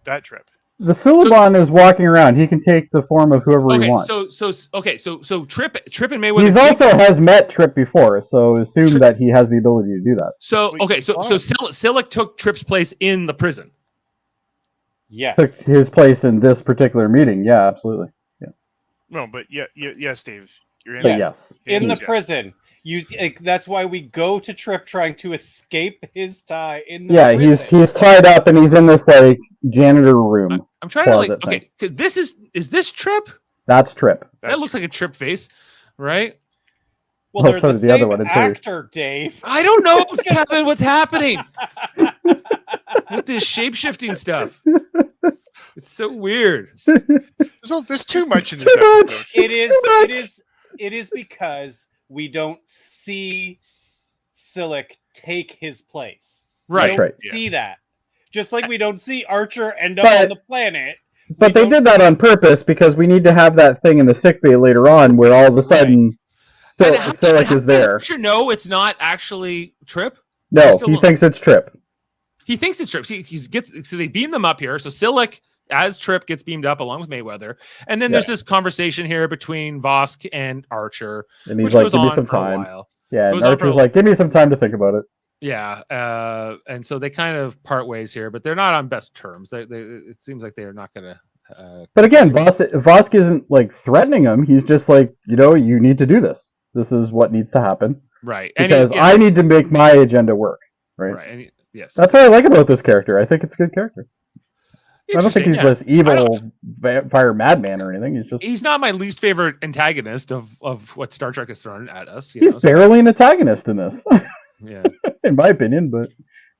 That Trip. The Suliban is walking around. He can take the form of whoever he Okay, wants. so Trip and Mayweather. He's also has met Trip before, so assume that he has the ability to do that. So Silic took Trip's place in the prison. Yes. Took his place in this particular meeting. Yeah, absolutely. Yeah. No, but yes, Dave. You're But yes. In the yes. prison. That's why we go to Trip trying to escape his tie in the Yeah, prison. he's tied up and he's in this like janitor room. I'm trying to closet okay, 'cause this is this Trip? That's Trip. That looks like a Trip face, right? Well, Oh, they're so the does the same other one, too. actor, Dave. I don't know, Kevin, what's happening with this shape-shifting stuff. It's so weird. There's too much in this episode. It is because we don't see Silic take his place. Right. We don't see that. Just like we don't see Archer end up But- on the planet. But they did that on purpose because we need to have that thing in the sickbay later on where all of a sudden Silic is there. Does Archer know it's not actually Trip? No, still he don't- thinks it's Trip. He thinks it's Trip. So they beam them up here. So Silic as Trip gets beamed up along with Mayweather, and then there's this conversation here between Vosk and Archer, And he's which like, goes give me on some for a time. while. Yeah, Goes and on for Archer's a- like, give me some time to think about it. Yeah, and so they kind of part ways here, but they're not on best terms. It seems like they are not going to. But again, Vosk isn't like threatening him. He's just like, you need to do this. This is what needs to happen. Right. Because I need to make my agenda work. Right. Right. And yes. That's what I like about this character. I think it's a good character. I don't think he's this evil vampire madman or anything. He's not my least favorite antagonist of what Star Trek has thrown at us. He's barely an antagonist in this. Yeah. In my opinion, but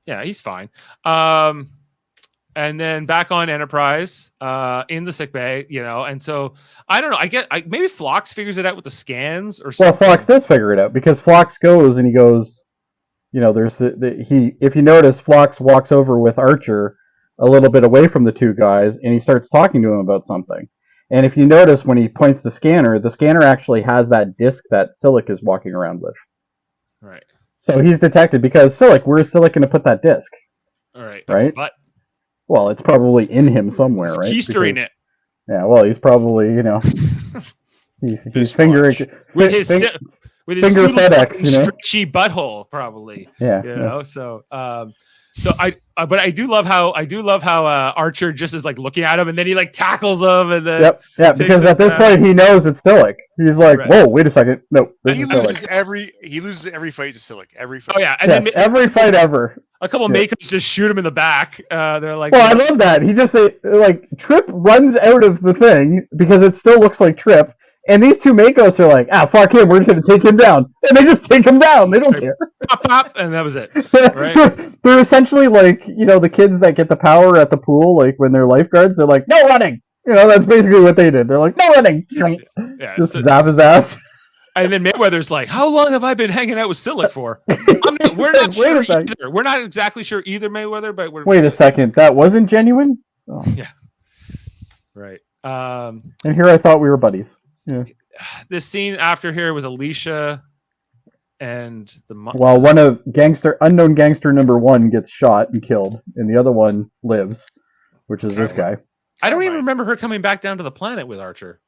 yeah, he's fine. And then back on Enterprise, in the sickbay, and so I don't know. Maybe Phlox figures it out with the scans or something. Well, Phlox does figure it out because Phlox goes and he goes, if you notice, Phlox walks over with Archer a little bit away from the two guys and he starts talking to him about something. And if you notice when he points the scanner actually has that disc that Silic is walking around with. Right. So he's detected because Silic, where's Silic going to put that disc? All right. Right? But Well, it's probably in him somewhere, right? Keystering it. Yeah, well, he's probably, he's fingering with his finger FedEx, FedEx, stretchy butthole, probably. Yeah. So but I do love how Archer just is like looking at him and then he like tackles him and then because at this point he knows it's Silic. He's like, whoa, wait a second, no, he loses every fight to Silic. Every fight. Oh yeah, and then every fight ever. A couple of Makos just shoot him in the back. They're like, well, I love that. He just Trip runs out of the thing because it still looks like Trip. And these two Makos are like, fuck him, we're going to take him down. And they just take him down. They don't care. Pop, pop, and that was it. Right? They're essentially like, the kids that get the power at the pool, like when they're lifeguards, they're like, no running. That's basically what they did. They're like, no running. Yeah, just zap his ass. And then Mayweather's like, how long have I been hanging out with Silic for? We're not sure either. We're not exactly sure either, Mayweather, but wait a second. That wasn't genuine? Oh. Yeah. Right. And here I thought we were buddies. Yeah. This scene after here with Alicia and one of unknown gangster number 1 gets shot and killed, and the other one lives, which is this guy. I don't even remember her coming back down to the planet with Archer.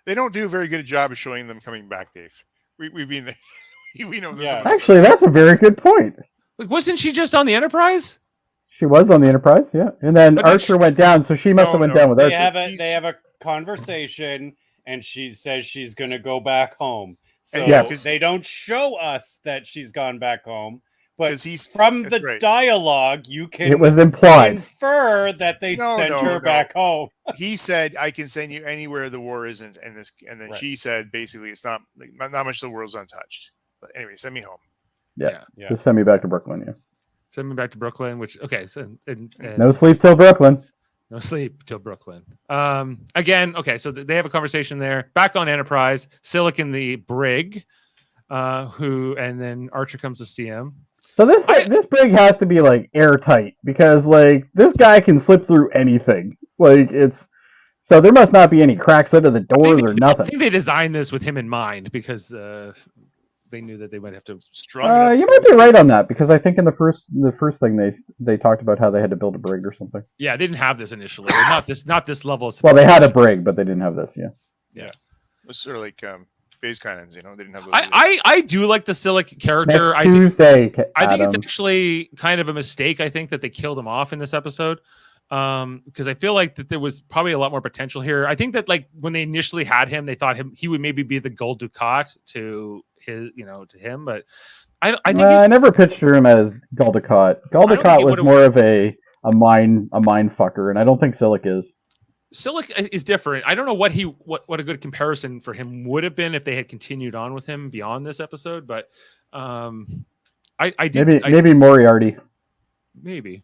They don't do a very good job of showing them coming back, Dave. We know this. Yeah. Actually, that's a very good point. Like, wasn't she just on the Enterprise? She was on the Enterprise, yeah. And then Archer went down, so she must have went down with Archer. They have a conversation, and she says she's going to go back home. So they don't show us that she's gone back home, but from the dialogue, you can it was implied. Infer that they sent her back home. He said, "I can send you anywhere the war isn't," and then she said, basically, it's not much of the world's untouched. But anyway, send me home. Yeah. Just send me back to Brooklyn. Yeah. Send me back to Brooklyn. And no sleep till Brooklyn. No sleep till Brooklyn. Again, okay, so they have a conversation there. Back on Enterprise, Silic in the brig, and then Archer comes to see him. So this brig has to be like airtight because this guy can slip through anything. So there must not be any cracks under the doors or nothing. I think they designed this with him in mind because they knew that they might have to. Strong enough. You might be right on that because I think in the first thing they talked about how they had to build a brig or something. Yeah, they didn't have this initially. Or not this level of. Well, they had a brig, but they didn't have this. Yeah. Yeah. It was sort of like base cannons, they didn't have those. I do like the Silic character. Next Tuesday, I think it's Adam. actually kind of a mistake. I think that they killed him off in this episode because I feel like that there was probably a lot more potential here. I think that like when they initially had him, they thought he would maybe be the gold ducat to his, to him, but I think I never pictured him as Galdecott. Galdecott was more of a mind fucker, and I don't think Silic is. Silic is different. I don't know what a good comparison for him would have been if they had continued on with him beyond this episode, but maybe Moriarty. Maybe.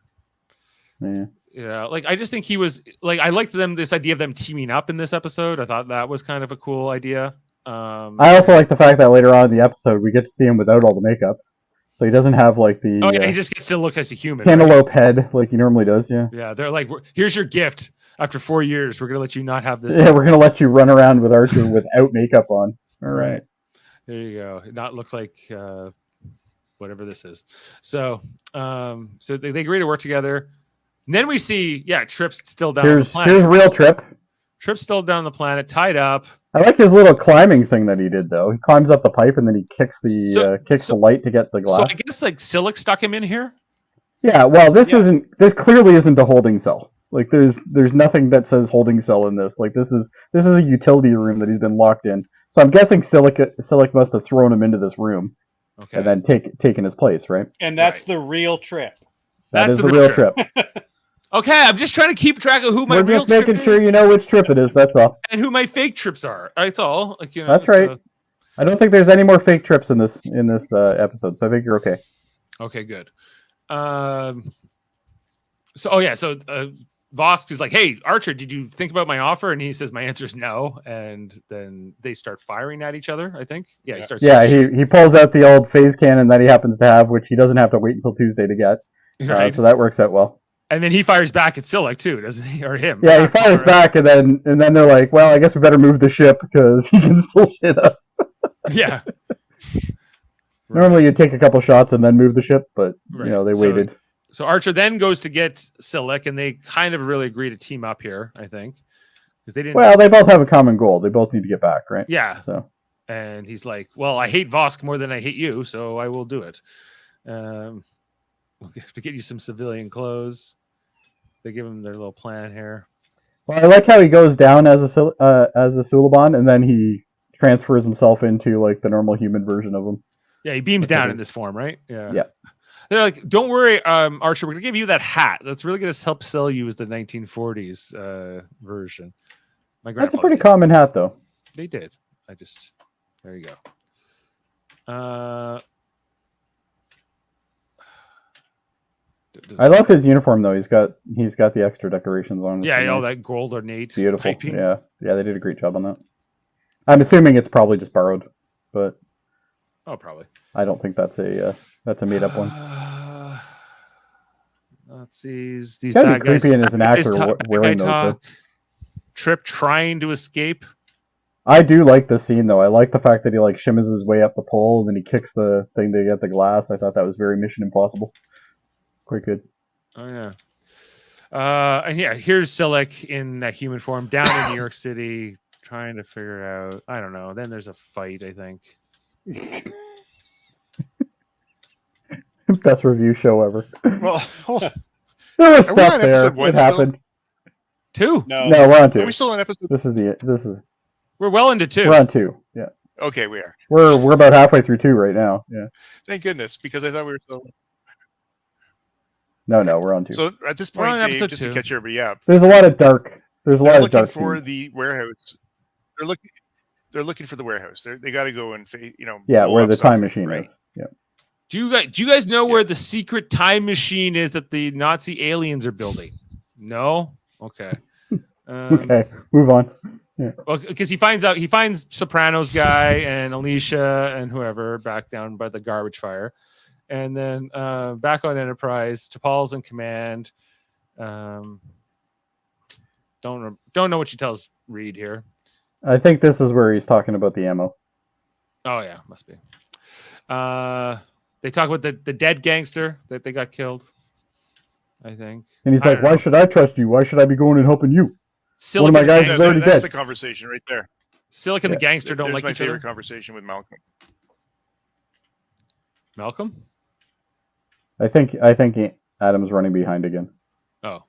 Yeah. Yeah, like I just think he was like I liked this idea of them teaming up in this episode. I thought that was kind of a cool idea. I also like the fact that later on in the episode we get to see him without all the makeup, so he doesn't have like the he just gets to look as a human cantaloupe head like he normally does. Yeah, they're like, here's your gift. After 4 years, we're gonna let you not have this. Yeah, we're gonna let you run around with Archer without makeup on. All right. There you go. Not look like whatever this is. So they agree to work together. And then we see, Trip's still down on the planet. Here's real Trip. Trip's still down on the planet, tied up. I like his little climbing thing that he did, though. He climbs up the pipe and then he kicks the light to get the glass. So I guess like Silic stuck him in here. Yeah, well, this clearly isn't a holding cell. Like there's nothing that says holding cell in this. Like this is a utility room that he's been locked in. So I'm guessing Silic must have thrown him into this room, and then taken his place, right? And that's the real Trip. That is the real Trip. Okay, I'm just trying to keep track of who my We're real just making Trip sure is you know which Trip it is. That's all. And who my fake Trips are. That's all. Like, that's right. I don't think there's any more fake Trips in this episode, so I think you're okay. Okay, good. So Vosk is like, "Hey, Archer, did you think about my offer?" And he says, "My answer is no." And then they start firing at each other. I think. Yeah, he starts. Yeah, he pulls out the old phase cannon that he happens to have, which he doesn't have to wait until Tuesday to get. Right. So that works out well. And then he fires back at Silic too, doesn't he? Or him? Yeah, he fires back, and then they're like, "Well, I guess we better move the ship because he can still shit us." Yeah. Normally, you'd take a couple shots and then move the ship, but they waited. So Archer then goes to get Silic, and they kind of really agree to team up here, I think, because they didn't. Well, they both have a common goal. They both need to get back, right? Yeah. So. And he's like, "Well, I hate Vosk more than I hate you, so I will do it. We'll have to get you some civilian clothes." They give him their little plan here. Well, I like how he goes down as a Suliban, and then he transfers himself into like the normal human version of him. Yeah, he beams down in this form, right? Yeah. Yeah. They're like, "Don't worry, Archer. We're gonna give you that hat. That's really gonna help sell you as the 1940s version." That's a pretty common hat, though. They did. There you go. I love his uniform, though. He's got the extra decorations on. Yeah, all that gold ornate. Beautiful. Piping. Yeah, they did a great job on that. I'm assuming it's probably just borrowed, but probably. I don't think that's a made up one. Let's see. These bad guys. Creepy as an actor wearing those. Trip trying to escape. I do like this scene, though. I like the fact that he like shimmers his way up the pole and then he kicks the thing to get the glass. I thought that was very Mission Impossible. Quite good. Oh yeah. And here's Silic in that human form down in New York City, trying to figure out. I don't know. Then there's a fight. I think. Best review show ever. Well, there was stuff there. It happened. 2? No, we're on 2. Are we still on episode? This is. We're well into 2. We're on 2. Yeah. Okay, we are. We're about halfway through 2 right now. Yeah. Thank goodness, because I thought we were still. No, we're on 2. So at this point, Dave, just to catch everybody up, there's a lot of dark. There's a lot of dark. They're looking for the warehouse. They're looking for the warehouse. They got to go and Yeah, where the time machine is. Yeah. Do you guys know where the secret time machine is that the Nazi aliens are building? No. Okay. Okay. Move on. Yeah. Well, because he finds Sopranos guy and Alicia and whoever back down by the garbage fire. And then back on Enterprise, T'Pol's in command. Don't know what she tells Reed here. I think this is where he's talking about the ammo. Oh yeah, must be. They talk about the dead gangster that they got killed, I think. And he's I like, don't "Why know. should I trust you? Why should I be going and helping you?" Silicon One of my the guys is gangster, already That's dead. the conversation right there. Silicon the gangster don't There's like my each favorite other. conversation with Malcolm. Malcolm? I think Adam's running behind again. Oh.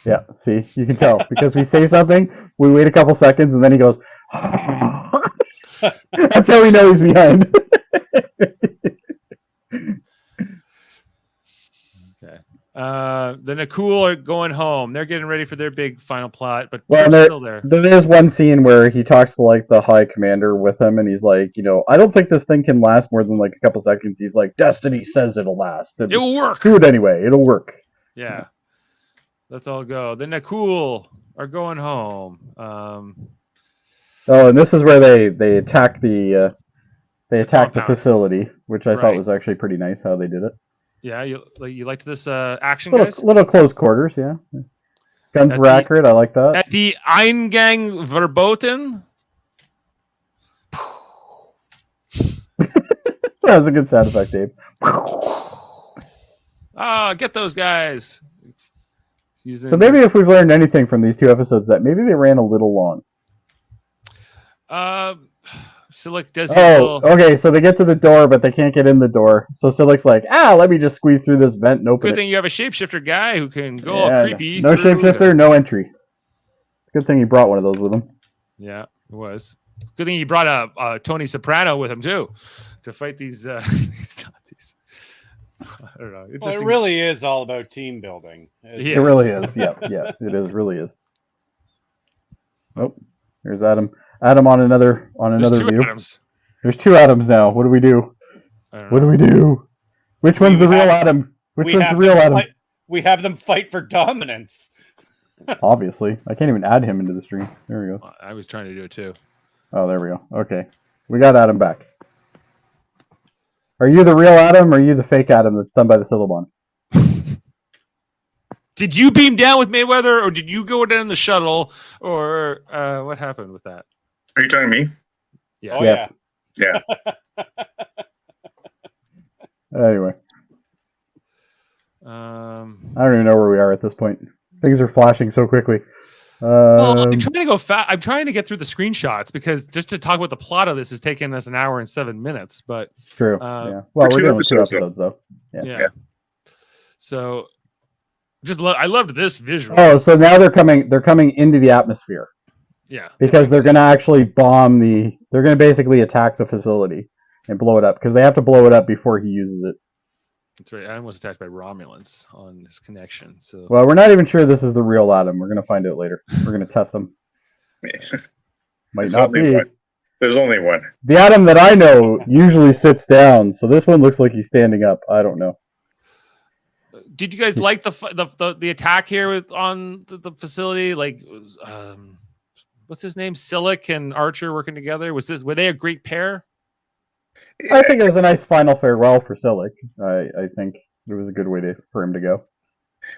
Yeah, see, you can tell because we say something, we wait a couple seconds, and then he goes. That's how we know he's behind. Okay. The Nakul are going home. They're getting ready for their big final plot, but Well, Trump's still there. there's one scene where he talks to like the high commander with him, and he's like, I don't think this thing can last more than like a couple seconds. He's like, destiny says it'll last. And It will work. do it anyway. It'll work. Yeah. Let's all go. The Nakul are going home. Oh, and this is where they attack the compound. facility, which I thought Right. was actually pretty nice how they did it. Yeah, you liked this action, guys? Little close quarters, yeah. Guns At were the- accurate. I like that. At the Eingang Verboten. That was a good sound effect, Dave. Get those guys. So maybe if we've learned anything from these two episodes, that maybe they ran a little long. Silik does his little... okay. So they get to the door, but they can't get in the door. So Silik's like, let me just squeeze through this vent and open Good it. thing you have a shapeshifter guy who can go all creepy. No through shapeshifter, no entry. Good thing he brought one of those with him. Yeah, it was. Good thing he brought a Tony Soprano with him too, to fight these these Nazis. I don't know. Well, it really is all about team building. It really is. Yeah, it is. Really is. Oh, there's Adam. Adam on another There's two view. Adams. There's two Adams now. What do we do? What do we do? Which one's the real Adam? Which one's the real Adam? We have them fight for dominance. Obviously, I can't even add him into the stream. There we go. I was trying to do it too. Oh, there we go. Okay, we got Adam back. Are you the real Adam, or are you the fake Adam that's done by the Syllabon? Did you beam down with Mayweather, or did you go down the shuttle, or what happened with that? Are you talking to me? Yes. Oh, Yes. Yeah. Anyway, I Um, don't even know where we are at this point. Things are flashing so quickly. well, I'm trying to go fast. I'm trying to get through the screenshots because just to talk about the plot of this has taken us an hour and 7 minutes. But True. Yeah. Well, two we're doing two episodes, episodes though. yeah. So, I loved this visual. Oh, so now they're coming into the atmosphere Yeah. because they're going to actually bomb they're going to basically attack the facility and blow it up because they have to blow it up before he uses it. That's right. Adam was attacked by Romulans on his connection. So Well, we're not even sure this is the real Adam. We're going to find out later. We're going to test them. Might There's not only be. one. There's only one. The Adam that I know usually sits down, so this one looks like he's standing up. I don't know. did you guys like the attack here on the facility? Like, what's his name? Silik and Archer working together. Were they a great pair? I think it was a nice final farewell for Silik. I think it was a good way for him to go.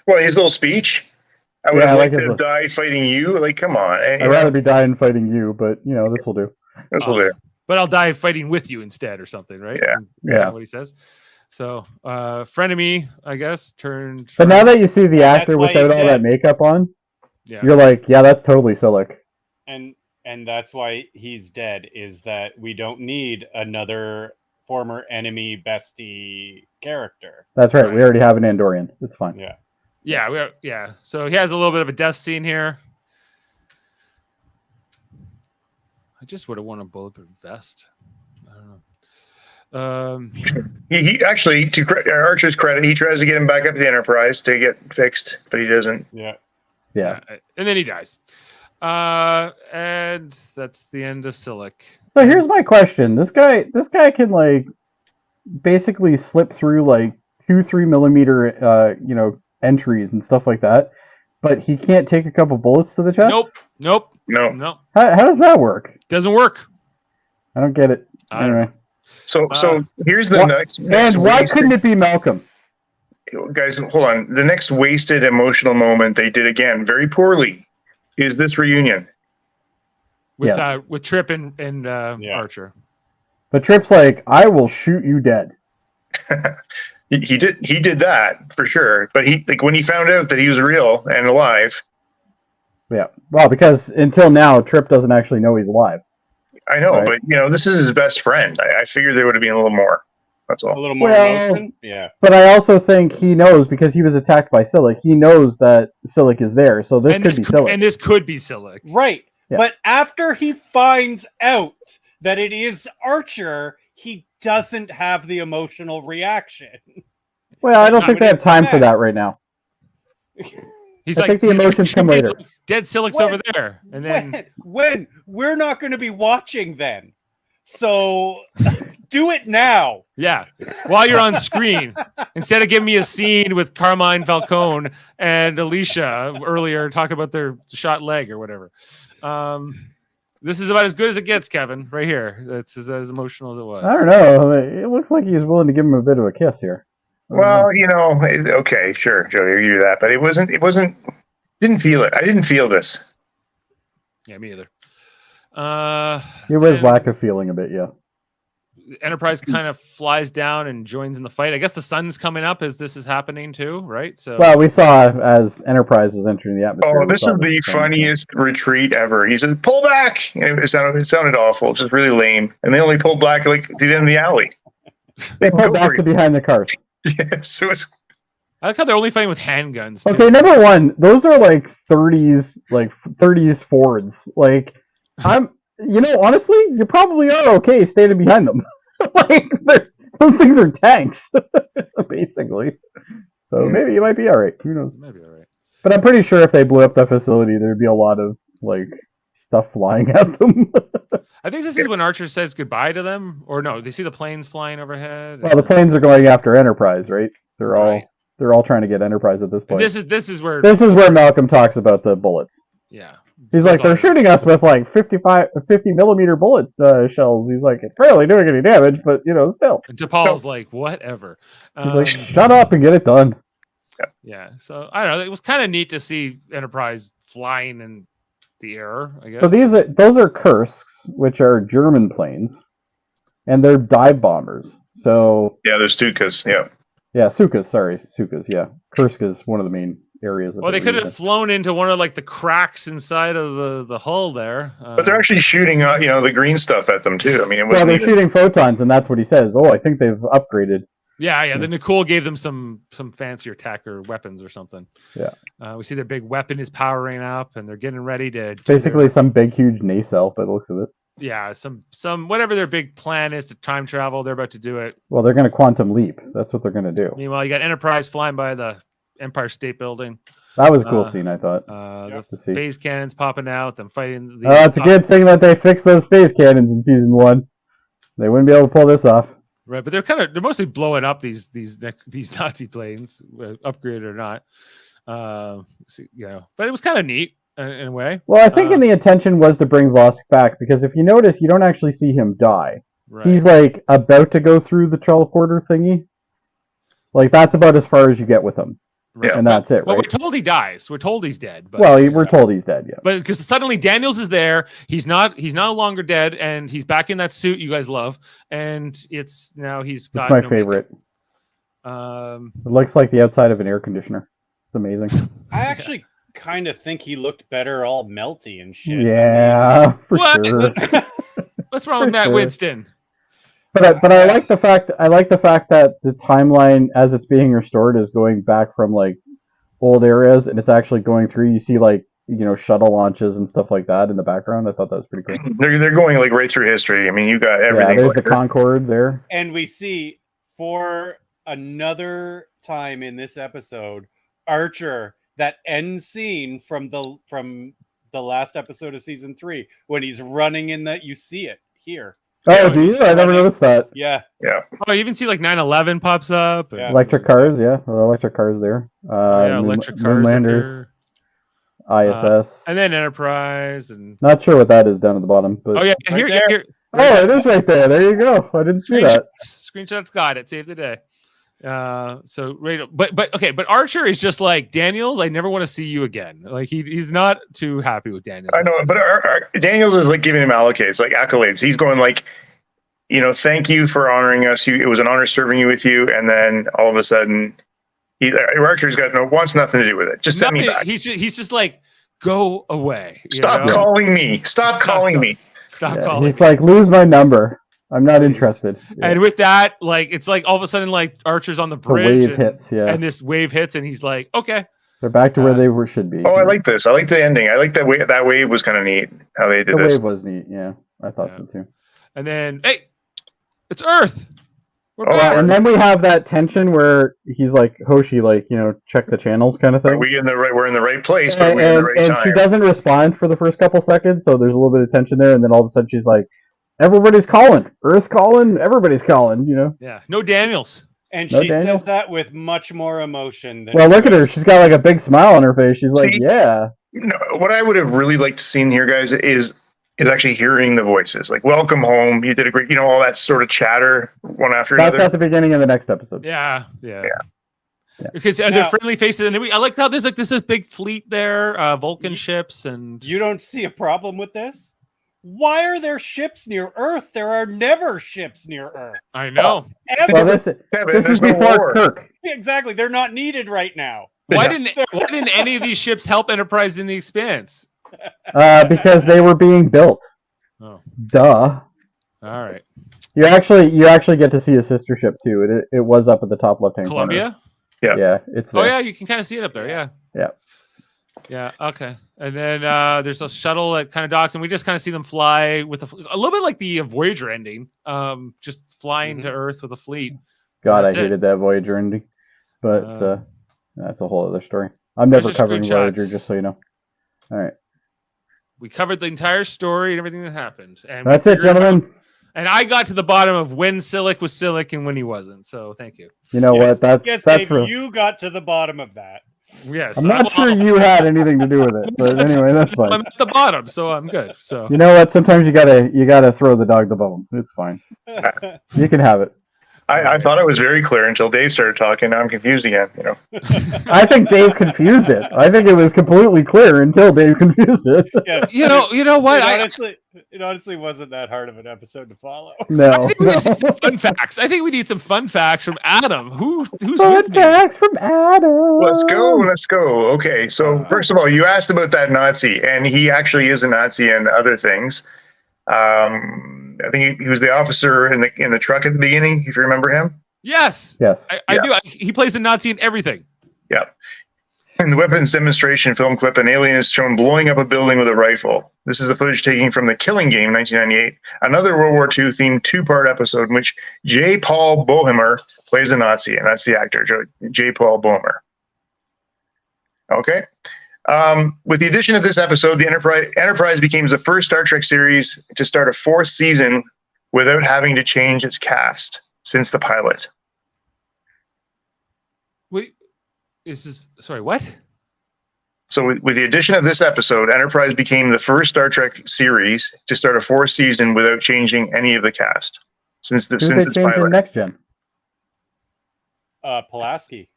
Well, his little speech. I would Yeah, I have like liked his to die fighting you. Like, come on. I'd rather be dying fighting you, but this will do. This will do. But I'll die fighting with you instead, or something, right? Yeah. Yeah. What he says. So, frenemy, I guess, turned. But now that you see the actor why without he's all that dead. makeup on, Yeah. you're like, yeah, that's totally Silik. And that's why he's dead, is that we don't need another former enemy bestie character. That's right. Right. We already have an Andorian. It's fine. Yeah. Yeah. So he has a little bit of a death scene here. I just would have worn a bulletproof vest. I don't know. He actually, to Archer's credit, he tries to get him back up to the Enterprise to get fixed, but he doesn't. Yeah. Yeah. And then he dies. And that's the end of Silik. So here's my question: This guy can like basically slip through like 2-3 millimeter entries and stuff like that, but he can't take a couple bullets to the chest. Nope. No. How does that work? Doesn't work. I don't get it. I don't Anyway, So here's the Wha- next and why wasted- couldn't it be Malcolm? Guys, hold on. The next wasted emotional moment they did again very poorly is this reunion. Yes. with Trip and Archer. But Trip's like, I will shoot you dead. He did that for sure. But he when he found out that he was real and alive. Yeah. Well, because until now, Trip doesn't actually know he's alive. I know, Right. but this is his best friend. I figured there would have been a little more. That's A all. little more Well, emotion. Yeah. But I also think he knows because he was attacked by Silic. He knows that Silic is there, so this could be Silic. And this could be Silic. Right. Yeah. But after he finds out that it is Archer, he doesn't have the emotional reaction. Well, I don't Not think when they have it's time mad. for that right now. He's I like, think the he's like, emotions come later. Dead Silic's When? over there. And then When? We're not going to be watching then. So do it now. yeah, while you're on screen, instead of giving me a scene with Carmine Falcone and Alicia earlier talking about their shot leg or whatever. This is about as good as it gets, Kevin, right here. That's as emotional as it was. I don't know. It looks like he's willing to give him a bit of a kiss here. Well, okay, sure, Jody, I give you that, but it wasn't. Didn't feel it. I didn't feel this. Yeah, me either. It was and lack of feeling a bit, yeah. Enterprise kind of flies down and joins in the fight. I guess the sun's coming up as this is happening too, right? So Well, we saw as Enterprise was entering the atmosphere. Oh, this is the funniest retreat ever. He said, "Pull back!" And it sounded awful, just really lame. And they only pulled back like to the end of the alley. They pulled back to behind the cars. Yes, it was. I like how they're only fighting with handguns. Too. Okay, number one, those are like 30s Fords. Like, honestly, you probably are okay standing behind them. Like, those things are tanks, basically. So maybe you might be all right. Who knows? Maybe all right. But I'm pretty sure if they blew up the facility, there'd be a lot of like stuff flying at them. I think this is when Archer says goodbye to them, or no? They see the planes flying overhead. Well, the planes are going after Enterprise, right? They're Right. all trying to get Enterprise at this point. This is where Malcolm talks about the bullets. yeah. He's like, they're shooting us with like 50 millimeter bullet shells. He's like, it's barely doing any damage, but still. And T'Pol's like, whatever. He's like, shut up and get it done. Yeah. So I don't know. It was kind of neat to see Enterprise flying in the air. I guess. So those are Kursk, which are German planes, and they're dive bombers. So Yeah, there's Stukas. Yeah. yeah, Sukas. Yeah, Kursk is one of the main areas. Well, they could have flown into one of like the cracks inside of the hull there. But they're actually shooting, the green stuff at them too. I mean, it Well, wasn't they're even- shooting photons, and that's what he says. Oh, I think they've upgraded. Yeah. Then Nicole gave them some fancier tech or weapons or something. Yeah. We see their big weapon is powering up, and they're getting ready to do Basically, some big, huge nacelle by the looks of it. yeah, some whatever their big plan is to time travel. They're about to do it. Well, they're going to quantum leap. That's what they're going to do. Meanwhile, you got Enterprise flying by the Empire State Building. That was a cool scene, I thought. The to see. phase cannons popping out, them fighting. It's a good thing that they fixed those phase cannons in season 1. They wouldn't be able to pull this off. Right, but they're mostly blowing up these Nazi planes, upgraded or not. But it was kind of neat in a way. Well, I think the intention was to bring Vosk back, because if you notice, you don't actually see him die. Right. He's like about to go through the teleporter thingy. Like, that's about as far as you get with him. Right. And that's it, But right? we're told he dies. We're told he's dead. But, We're told he's dead, yeah. But because suddenly Daniels is there, he's no longer dead, and he's back in that suit you guys love, and it's now he's got. It's my no favorite. makeup. It looks like the outside of an air conditioner. It's amazing. I actually kind of think he looked better all melty and shit. Yeah, for What? sure. What's wrong with Matt sure. Winston? But I like the fact that the timeline as it's being restored is going back from like old eras, and it's actually going through. You see like shuttle launches and stuff like that in the background. I thought that was pretty cool. They're going like right through history. I mean, you got everything. Yeah, there's the Concorde there. And we see for another time in this episode, Archer, that end scene from the last episode of season 3, when he's running in that, you see it here. Oh, do you? I never noticed that. Yeah. Oh, you even see like 9/11 pops up. Yeah. Electric cars, yeah. The electric cars there. Electric cars. Moonlanders, ISS. And then Enterprise and. Not sure what that is down at the bottom. But Oh yeah, Right here. there. Oh, it is right there. There you go. I didn't see that. Screenshots got it. Save the day. So right, but okay, but Archer is just like Daniels. I never want to see you again. Like he's not too happy with Daniels. I know, but Daniels is like giving him accolades, He's going like, thank you for honoring us. It was an honor serving you with you. And then all of a sudden, Archer's wants nothing to do with it. Just send me back. He's just like, go away. Stop calling me. Stop calling me. Stop calling. He's like, lose my number. I'm not interested. Yeah. And with that, like, it's like all of a sudden, like Archer's on the The bridge. wave hits, yeah. And this wave hits, and he's like, okay. They're back to where they should be. Oh, I like this. I like the ending. I like that wave. That wave was kind of neat. How they did the this. wave was neat. Yeah, I thought so too. And then, hey, it's Earth. We're Yeah, back. and then we have that tension where he's like, Hoshi, like, check the channels kind of thing. We're in the right place, but we're in the right and time. she doesn't respond for the first couple seconds, so there's a little bit of tension there, and then all of a sudden she's like, everybody's calling. Earth's calling. Everybody's calling, Yeah. No Daniels. And No she Daniel? says that with much more emotion than Well, look at her. She's got like a big smile on her face. She's like, See? yeah. What I would have really liked to see here, guys, is actually hearing the voices. Like, welcome home. You did a great, all that sort of chatter one after That's another. at the beginning of the next episode. Yeah. Yeah. Because they're friendly faces, and then I like how there's like this big fleet there, Vulcan ships, and You don't see a problem with this? Why are there ships near Earth? There are never ships near Earth. I know. Ever. Well, this Kevin, is there's no before war. Kirk. Exactly. They're not needed right now. Why didn't any of these ships help Enterprise in the Expanse? Because they were being built. Oh. Duh. All right. You actually get to see a sister ship too. It was up at the top left hand corner. Columbia? Yeah, it's there. Oh yeah, you can kind of see it up there. Yeah. Yeah. Yeah. Okay. And then there's a shuttle that kind of docks, and we just kind of see them fly with a little bit like the Voyager ending, just flying to Earth with a fleet. God, That's I hated that Voyager ending, but that's a whole other story. I'm There's never just covering screenshots. Voyager, just so you know. All right, We covered the entire story and everything that happened. And that's we it, figured out- gentlemen. And I got to the bottom of when Silic was Silic and when he wasn't. So thank you. You know what? That's Dave, real. you got to the bottom of that. Yes. I'm not sure you had anything to do with it, but anyway, that's I'm fine. at the bottom, so I'm good. So You know what? Sometimes you gotta throw the dog the bone. It's fine. You can have it. I thought it was very clear until Dave started talking. Now I'm confused again. I think Dave confused it. I think it was completely clear until Dave confused it. Yeah. you know what? It honestly wasn't that hard of an episode to follow. No. I think we need some fun facts. I think we need some fun facts from Adam. Who's Fun with me? facts from Adam. Let's go. Okay, so first of all, you asked about that Nazi, and he actually is a Nazi and other things. I think he was the officer in the truck at the beginning, if you remember him. Yes. Yes. I do. He plays the Nazi in everything. Yeah. In the weapons demonstration film clip, an alien is shown blowing up a building with a rifle. This is the footage taken from The Killing Game, 1998, another World War II themed two-part episode in which J. Paul Boehmer plays a Nazi, and that's the actor, J. Paul Boehmer. Okay. With the addition of this episode, the Enterprise became the first Star Trek series to start a fourth season without having to change its cast since the pilot. Wait, what? So with the addition of this episode, Enterprise became the first Star Trek series to start a fourth season without changing any of the cast since Who its they changed in pilot. Next Gen? Pulaski.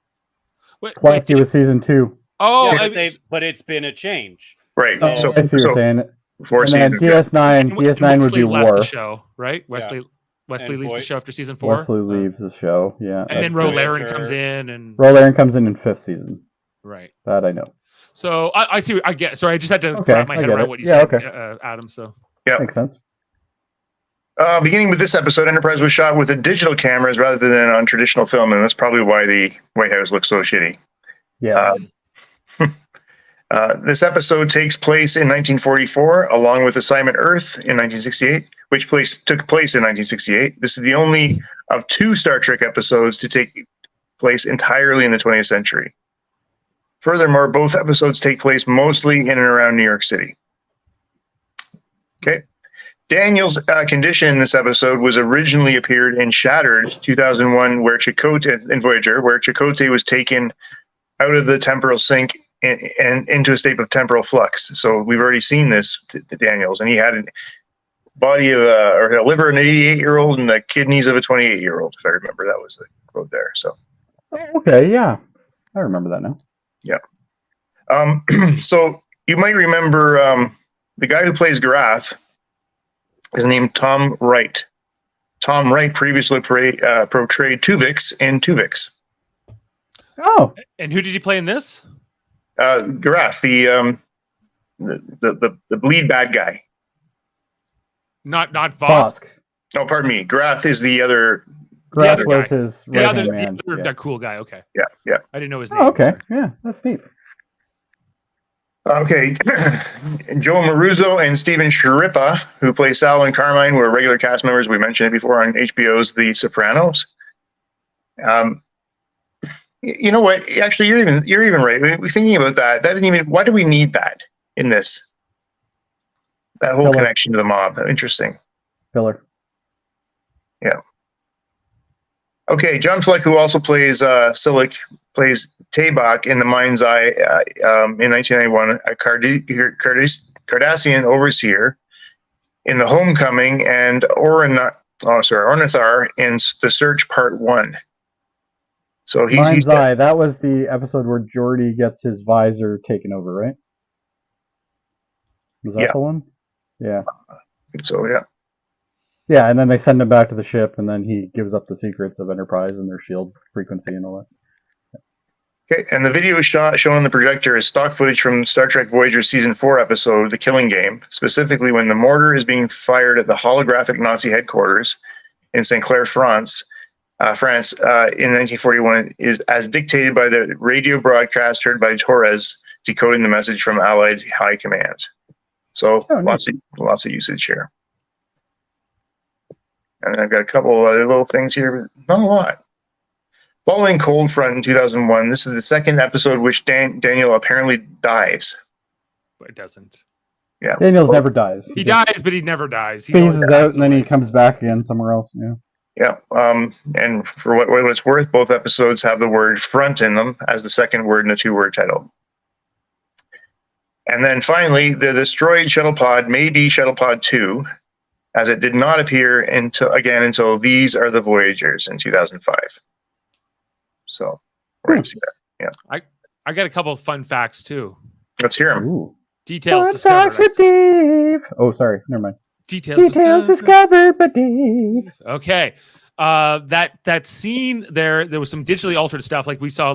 Pulaski was season 2. Oh, Yeah, but it's been a change. Right. Oh, So I see what you're saying. four And then seasons. DS9 would be left War. the show, right? Wesley And leaves the Boy- show after season 4. Wesley leaves the show. Yeah. and then that's Ro- right. Laren comes in, and Laren comes in 5th season. right. That I know. So I see. I get. Sorry, I just had to Okay, wrap my I head get around it. what you Yeah, said, okay. Adam. So Yeah. Makes sense. Beginning with this episode, Enterprise was shot with digital cameras rather than on traditional film, and that's probably why the White House looks so shitty. Yes. This episode takes place in 1944, along with Assignment Earth in 1968, which took place in 1968. This is the only of 2 Star Trek episodes to take place entirely in the 20th century. Furthermore, both episodes take place mostly in and around New York City. Okay. Daniel's condition in this episode was originally appeared in Shattered 2001, where Chakotay in Voyager, where Chakotay was taken out of the temporal sink and into a state of temporal flux. So we've already seen this to Daniels, and he had a body of or a liver of an 88-year-old and the kidneys of a 28-year-old, if I remember. That was the quote there. So Oh, okay, yeah. I remember that now. So you might remember the guy who plays Garath is named Tom Wright. Tom Wright previously portrayed Tuvix in Tuvix. Oh, And who did he play in this? Garath, the lead bad guy. Not Vosk. Bosk. Oh, pardon me. Garath is the other. Graf other was guy. his The right other, hand man. the other Yeah. that cool guy. Okay, Yeah. I didn't know his name. Oh, okay. Sorry. Yeah, that's neat. Okay, Joe Maruzzo and Steven Sharippa, who play Sal and Carmine, were regular cast members. We mentioned it before on HBO's The Sopranos. You know what? Actually, you're even right. We're thinking about that. That didn't even. Why do we need that in this? That whole Filler. connection to the mob. Interesting. Filler. Okay, John Fleck, who also plays Silic, plays Tabak in The Mind's Eye in 1991, a Cardassian overseer in The Homecoming, and Ornithar in The Search Part 1. So Mind's Eye. That was the episode where Jody gets his visor taken over, right? Was that Yeah. the one? Yeah. So yeah. Yeah, and then they send him back to the ship, and then he gives up the secrets of Enterprise and their shield frequency and all that. Okay, and the video shown on the projector is stock footage from Star Trek Voyager Season 4 episode, The Killing Game, specifically when the mortar is being fired at the holographic Nazi headquarters in St. Clair, France, in 1941, is as dictated by the radio broadcast heard by Torres, decoding the message from Allied High Command. So lots of usage here. And I've got a couple other little things here, but not a lot. Following Cold Front in 2001, this is the second episode which Daniel apparently dies. But it doesn't. Yeah. Daniels never dies. He dies, but he never dies. He Phases out, and then he comes back again somewhere else. Yeah. Yeah. And for what it's worth, both episodes have the word front in them as the second word in a two-word title. And then finally, the destroyed shuttle pod may be Shuttle Pod 2, as it did not appear until These Are the Voyagers in 2005. So we're going to see that. Yeah. I got a couple of fun facts too. Let's hear them. Ooh. Details Fun facts discovered. with Dave. Oh, sorry. Never mind. Details discovered by Dave. Okay. That scene there was some digitally altered stuff, like we saw,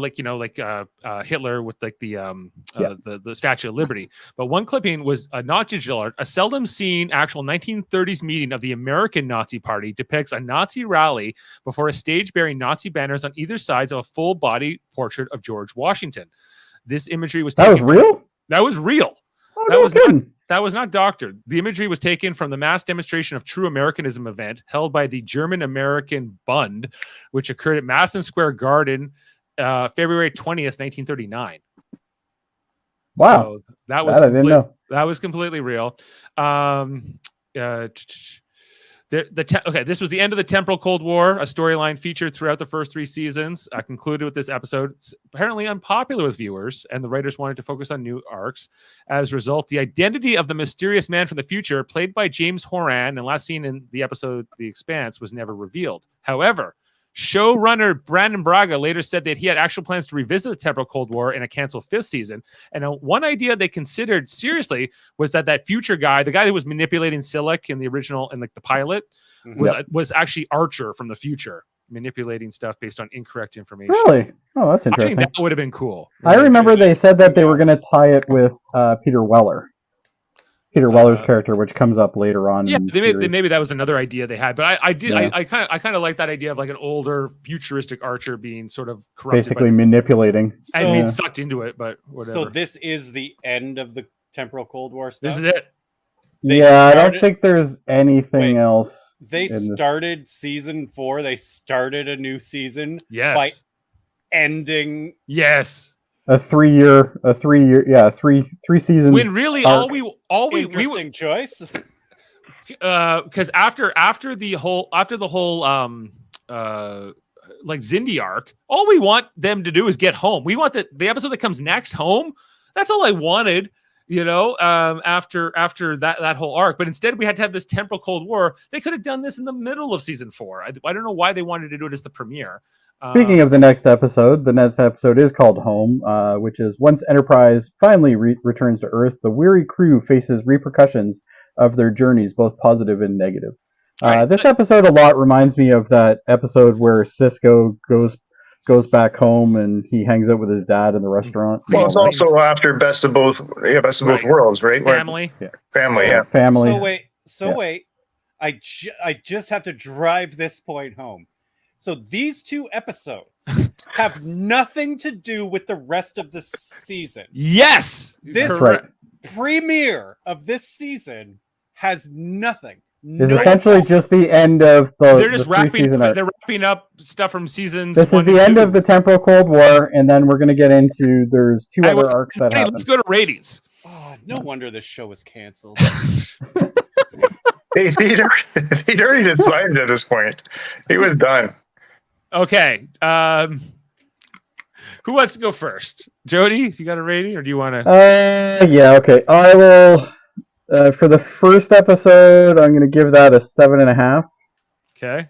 Hitler with the Statue of Liberty. But one clipping was not digital art. A seldom seen actual 1930s meeting of the American Nazi Party depicts a Nazi rally before a stage bearing Nazi banners on either sides of a full body portrait of George Washington. This imagery was That was real? That was real. Oh, That no was kidding. That was not doctored. The imagery was taken from the mass demonstration of true Americanism event held by the German-American Bund, which occurred at Madison Square Garden, February 20th, 1939. Wow. So that I didn't know. That was completely real. This was the end of the temporal Cold War, a storyline featured throughout the first three seasons. I concluded with this episode. It's apparently unpopular with viewers, and the writers wanted to focus on new arcs. As a result, the identity of the mysterious man from the future, played by James Horan and last seen in the episode The Expanse, was never revealed. However, showrunner Brandon Braga later said that he had actual plans to revisit the temporal Cold War in a canceled fifth season. And one idea they considered seriously was that future guy, the guy who was manipulating Silic in the original and the pilot, was actually Archer from the future, manipulating stuff based on incorrect information. Really? Oh, that's I interesting. think that would have been cool. I remember they said that they were going to tie it with Peter Weller. Peter Weller's character, which comes up later on. Yeah, in the series. maybe that was another idea they had, but I kind of like that idea of like an older futuristic Archer being sort of corrupted, Basically manipulating. and being sucked into it. But whatever. So this is the end of the temporal Cold War stuff. This is it. I don't think there's anything else. They started season 4. They started a new season. Yes. By ending. Yes. Three seasons. When really arc. all we Interesting choice. Because after the whole like Xindi arc, all we want them to do is get home. We want the episode that comes next home. That's all I wanted, after that whole arc. But instead we had to have this temporal Cold War. They could have done this in the middle of season 4. I don't know why they wanted to do it as the premiere. Speaking of the next episode is called Home, which is once Enterprise finally returns to Earth, the weary crew faces repercussions of their journeys, both positive and negative. This episode a lot reminds me of that episode where Cisco goes back home and he hangs out with his dad in the restaurant. Well, it's also after Best of Both Worlds, right? Family. Family, yeah. Family. Wait. I just have to drive this point home. So these two episodes have nothing to do with the rest of the season. Yes! This premiere of this season has nothing. It's essentially just the end of They're just wrapping up stuff from seasons. This is the end of the Temporal Cold War, and then we're going to get into there's two other arcs that happen. Let's go to ratings. Oh, no wonder this show was canceled. He'd already decided at this point. He was done. Okay. Who wants to go first? Jody, you got a rating, or do you want to? Yeah. Okay. I will. For the first episode, I'm going to give that a 7.5. Okay.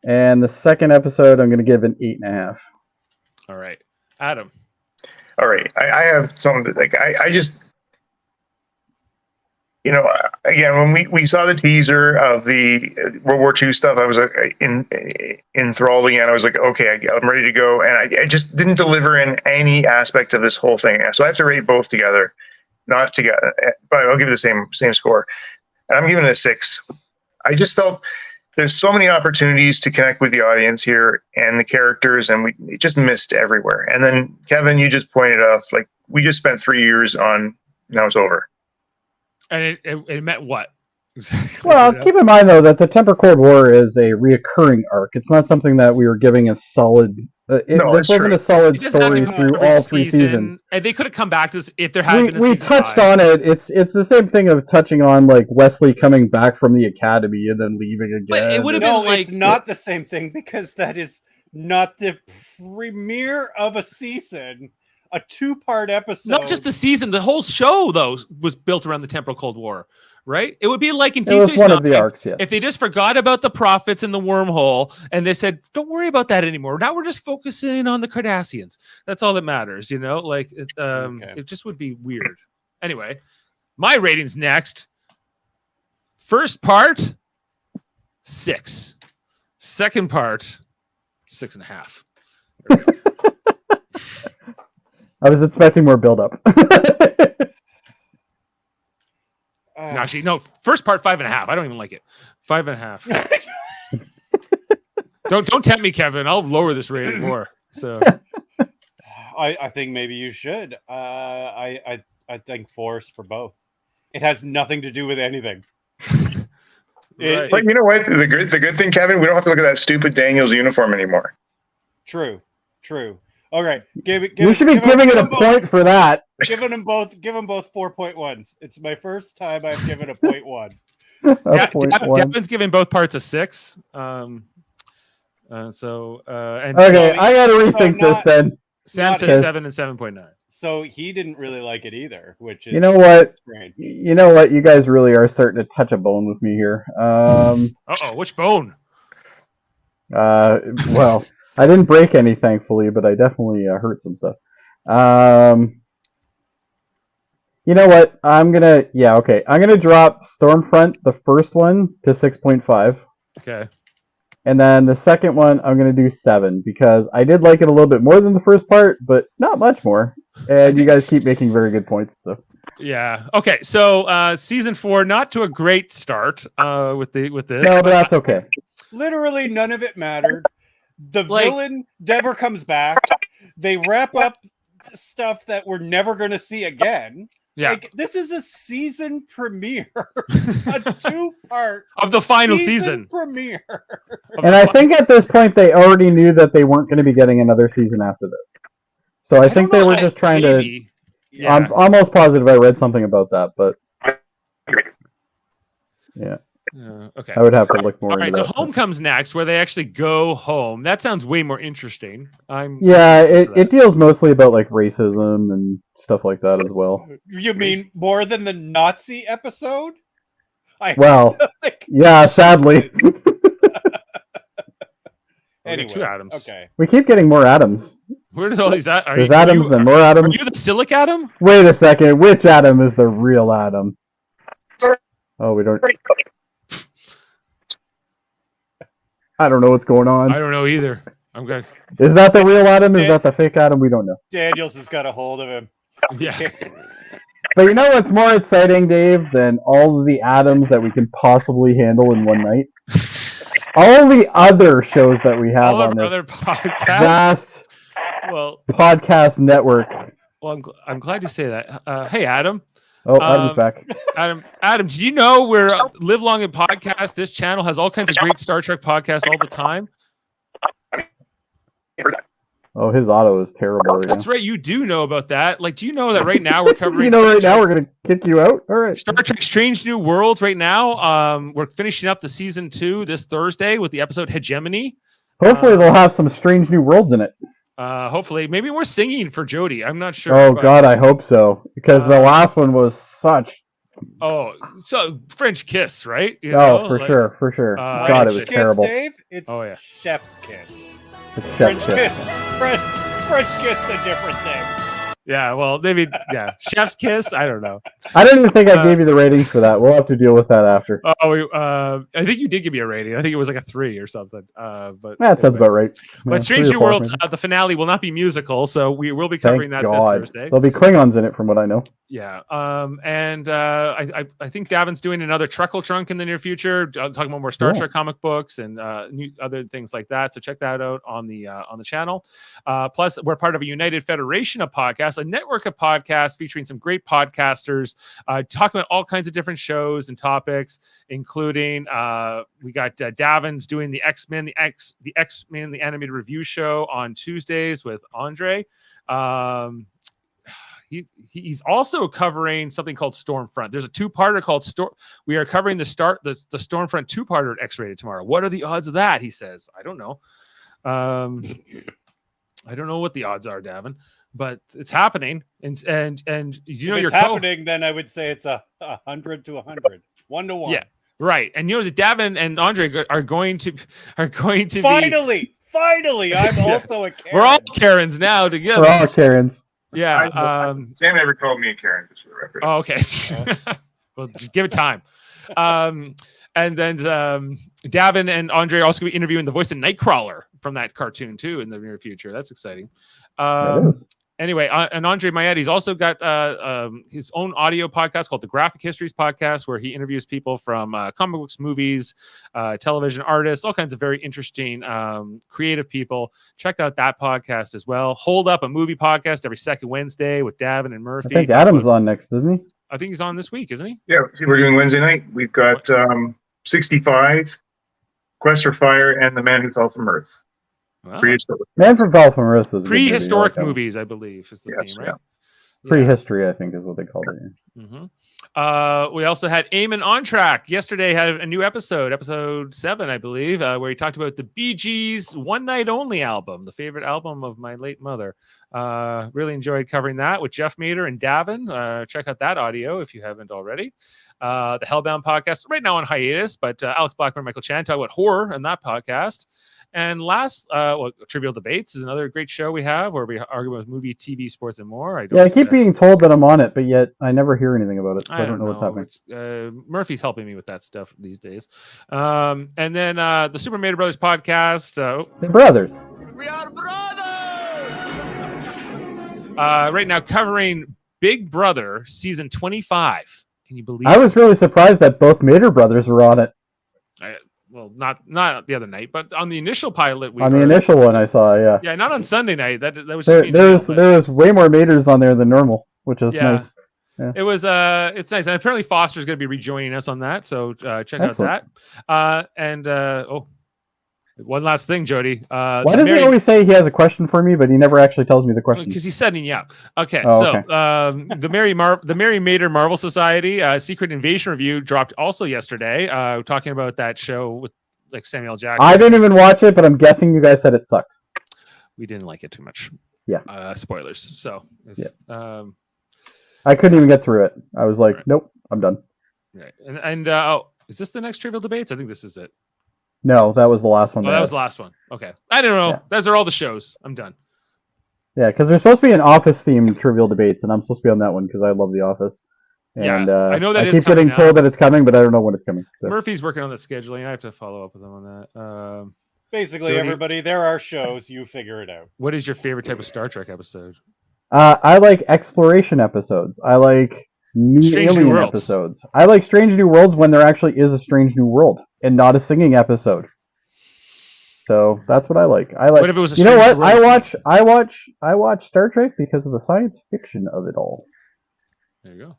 And the second episode, I'm going to give an 8.5. All right, Adam. All right, I have something like I just, again, when we saw the teaser of the World War II stuff, I was enthralled again. I was like, okay, I'm ready to go, and I just didn't deliver in any aspect of this whole thing. So I have to rate both together. Not together, but I'll give it the same score. And I'm giving it a 6. I just felt there's so many opportunities to connect with the audience here and the characters, and we just missed everywhere. And then Kevin, you just pointed out, like, we just spent 3 years on, now it's over. And it meant what? Exactly. Well, keep in mind though that the Temporal Cold War is a reoccurring arc. It's not something that we were giving a solid. This wasn't a solid story through all 3 seasons. And they could have come back to this if there had been a we season touched 5. on it. It's the same thing of touching on like Wesley coming back from the academy and then leaving again. But it would have No, been like it's not the same thing because that is not the premiere of a season. A 2-part episode. Not just the season, the whole show though was built around the Temporal Cold War, right? It would be like in It was one of the arcs, yes. If they just forgot about the prophets and the wormhole and they said, "Don't worry about that anymore. Now we're just focusing on the Cardassians. That's all that matters." Like it just would be weird. Anyway, my rating's next. First part, 6. Second part, 6.5. There we go. I was expecting more build-up. Actually, no. First part, 5.5. I don't even like it. 5.5. Don't tempt me, Kevin. I'll lower this rating more. So, I think maybe you should. I think 4's for both. It has nothing to do with anything. But you know what? The good thing, Kevin, we don't have to look at that stupid Daniels uniform anymore. True. All right, You should be giving it a point for that. Give them both 4.1s. It's my first time I've given a 0.1. Devin's giving both parts a 6. And Okay, So I gotta rethink this then. Sam says 7 and 7.9. So he didn't really like it either, which is You know what? strange. You know what? You guys really are starting to touch a bone with me here. Which bone? Well, I didn't break any, thankfully, but I definitely hurt some stuff. You know what? I'm gonna drop Stormfront, the first one, to 6.5. Okay. And then the second one, I'm gonna do 7 because I did like it a little bit more than the first part, but not much more. And you guys keep making very good points. So yeah. Okay. So season 4, not to a great start with this. No, but that's okay. Literally none of it mattered. The villain never comes back. They wrap up stuff that we're never going to see again. Yeah. Like, this is a season premiere, a 2-part of the final season premiere. And I think at this point they already knew that they weren't going to be getting another season after this. So I think they were just trying to. Yeah. I'm almost positive I read something about that, but yeah. Okay. I would have to look more into that. So Home comes next, where they actually go home. That sounds way more interesting. It deals mostly about like racism and stuff like that as well. You mean more than the Nazi episode? Yeah, sadly. We got Anyway, two Adams. okay. We keep getting more Adams. Where did all these at? There's Adams, then more Are Adams. you the Silic Adam? Wait a second. Which Adam is the real Adam? Oh, we don't. I don't know what's going on. I don't know either. I'm good. Is that the real Adam? Is that the fake Adam? We don't know. Daniels has got a hold of him. Yeah. But you know what's more exciting, Dave, than all of the Adams that we can possibly handle in one night? All the other shows that we have All on our this other podcasts. vast Well, podcast network. well, I'm glad you say that. Hey, Adam. Oh, Adam's back. Adam, do you know where Live Long and Podcast? This channel has all kinds of great Star Trek podcasts all the time. Oh, his auto is terrible right That's now. right. You do know about that. Like, do you know that right now we're covering? You know, right Star now Trek- we're gonna kick you out. All right. Star Trek: Strange New Worlds. Right now, we're finishing up the season 2 this Thursday with the episode Hegemony. Hopefully, they'll have some strange new worlds in it. Hopefully, maybe we're singing for Jody. I'm not sure. Oh but- God, I hope so, because the last one was such. Oh, so French kiss, right? You Oh, know, for like- sure, for sure. Uh, God, it French was kiss, terrible. Dave? It's Oh, yeah. chef's kiss. It's French chef's kiss. kiss. French kiss is a different thing. Yeah, well, maybe chef's kiss. I don't know. I don't even think I gave you the ratings for that. We'll have to deal with that after. I think you did give me a rating. I think it was like a 3 or something. But That sounds about right. But Yeah, Strange 3 or New 4 Worlds, maybe. the finale will not be musical, so we will be Thank covering that this God. Thursday. There'll be Klingons in it, from what I know. Yeah. I think Davan's doing another Truckle Trunk in the near future, talking about more Star Cool. Trek comic books and new other things like that. So check that out on the channel. Plus, we're part of a United Federation of podcasts, a network of podcasts featuring some great podcasters, talking about all kinds of different shows and topics, including we got Davan's doing the X-Men, the X-Men, the animated review show on Tuesdays with Andre. He's also covering something called Stormfront. There's a 2-parter called We are covering the Stormfront 2-parter at X-Rated tomorrow. What are the odds of that? He says. I don't know. I don't know what the odds are, Davan, but it's happening. And you know If you're it's happening, then I would say it's 100 to 100, 1 to 1. Yeah, right. And you know that Davan and Andre are going to Finally, I'm also a Karen. We're all Karens now together. We're all Karens. Yeah. Sam never called me a Karen, just for the record. Oh, okay. Well, just give it time. And then Davan and Andre are also going to be interviewing the voice of Nightcrawler from that cartoon too in the near future. That's exciting. That is. Anyway, and Andre Maietti, he's also got his own audio podcast called the Graphic Histories Podcast, where he interviews people from comic books, movies, television artists, all kinds of very interesting creative people. Check out that podcast as well. Hold Up, a movie podcast every second Wednesday with Davan and Murphy. I think Adam's on next, isn't he? I think he's on this week, isn't he? Yeah, we're doing Wednesday night. We've got 65, Quest for Fire, and The Man Who Fell from Earth. Wow. Prehistoric. Man from Fall from Earth was a good movie. Prehistoric I like that one. movies, I believe, is the Yes, theme, right? Prehistory, I think, is what they called it. Mm-hmm. We also had Eamon on track. Yesterday had a new episode 7, I believe, where he talked about the Bee Gees' One Night Only album, the favorite album of my late mother. Really enjoyed covering that with Jeff Mader and Davan. Check out that audio if you haven't already. The Hellbound podcast, right now on hiatus, but Alex Blackburn and Michael Chan talk about horror in that podcast. And last, Trivial Debates is another great show we have where we argue about movie, TV, sports, and more. I keep being told that I'm on it, but yet I never hear anything about it, so I don't know what's happening. Murphy's helping me with that stuff these days. And then the Super Mario Brothers podcast. The brothers. We are brothers! Right now covering Big Brother season 25. Can you believe I was really surprised that both Mader brothers were on it. Well, not the other night, but on the initial pilot. On the initial one I saw, yeah. Yeah, not on Sunday night. That was There was way more Maders on there than normal, which is nice. Yeah. It was it's nice, and apparently Foster's going to be rejoining us on that, so check Excellent. out that. One last thing, Jody. Why does he always say he has a question for me, but he never actually tells me the question? Because he's setting you up. Okay, Oh, so okay. the Mary Mader Marvel Society Secret Invasion review dropped also yesterday. Talking about that show with like Samuel Jackson. I didn't even watch it, but I'm guessing you guys said it sucked. We didn't like it too much. Yeah. Spoilers. So. I couldn't even get through it. I was like, nope, I'm done. Right. And is this the next Trivial Debates? I think this is it. No, that was the last one. Oh, that was the last one. Okay. I don't know. Yeah. Those are all the shows. I'm done. Yeah, because there's supposed to be an Office-themed Trivial Debates, and I'm supposed to be on that one because I love The Office. Yeah, And, I know that I is keep coming getting now. told that it's coming, but I don't know when it's coming. So. Murphy's working on the scheduling. I have to follow up with him on that. Basically, Jody? everybody, there are shows. You figure it out. What is your favorite type of Star Trek episode? I like exploration episodes. I like new Strange New alien Worlds. episodes. I like Strange New Worlds when there actually is a Strange New World and not a singing episode. So that's what I like. I like. What if it was a You know Strange what? New Worlds? I watch Star Trek because of the science fiction of it all. There you go.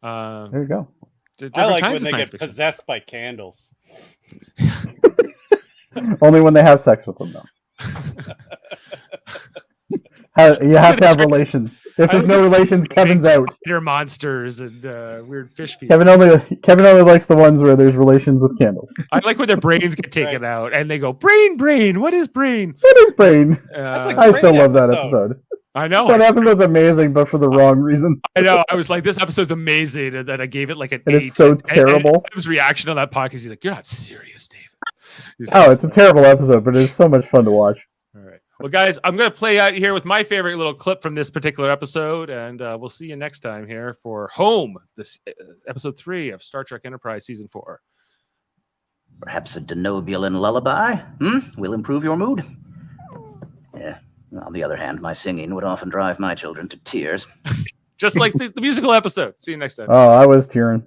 There you go. I like when kinds of they science get fiction. possessed by candles. Only when they have sex with them, though. You have to have relations. If there's no relations, Kevin's out. Spider monsters and weird fish people. Kevin only likes the ones where there's relations with candles. I like when their brains get taken out and they go, brain. What is brain? What is brain? That's a I great still love that episode. episode. I know. That episode's amazing, but for the wrong reasons. I know. I was like, this episode's amazing, and then I gave it like an And 8. it's so terrible. And his reaction on that podcast, he's like, "You're not serious, David." He's Oh, just it's a like- terrible episode, but it's so much fun to watch. All right. Well, guys, I'm going to play out here with my favorite little clip from this particular episode, and we'll see you next time here for Home, this episode 3 of Star Trek Enterprise Season 4. Perhaps a Denobulan lullaby will improve your mood. Yeah. On the other hand, my singing would often drive my children to tears. Just like the musical episode. See you next time. Oh, I was tearing.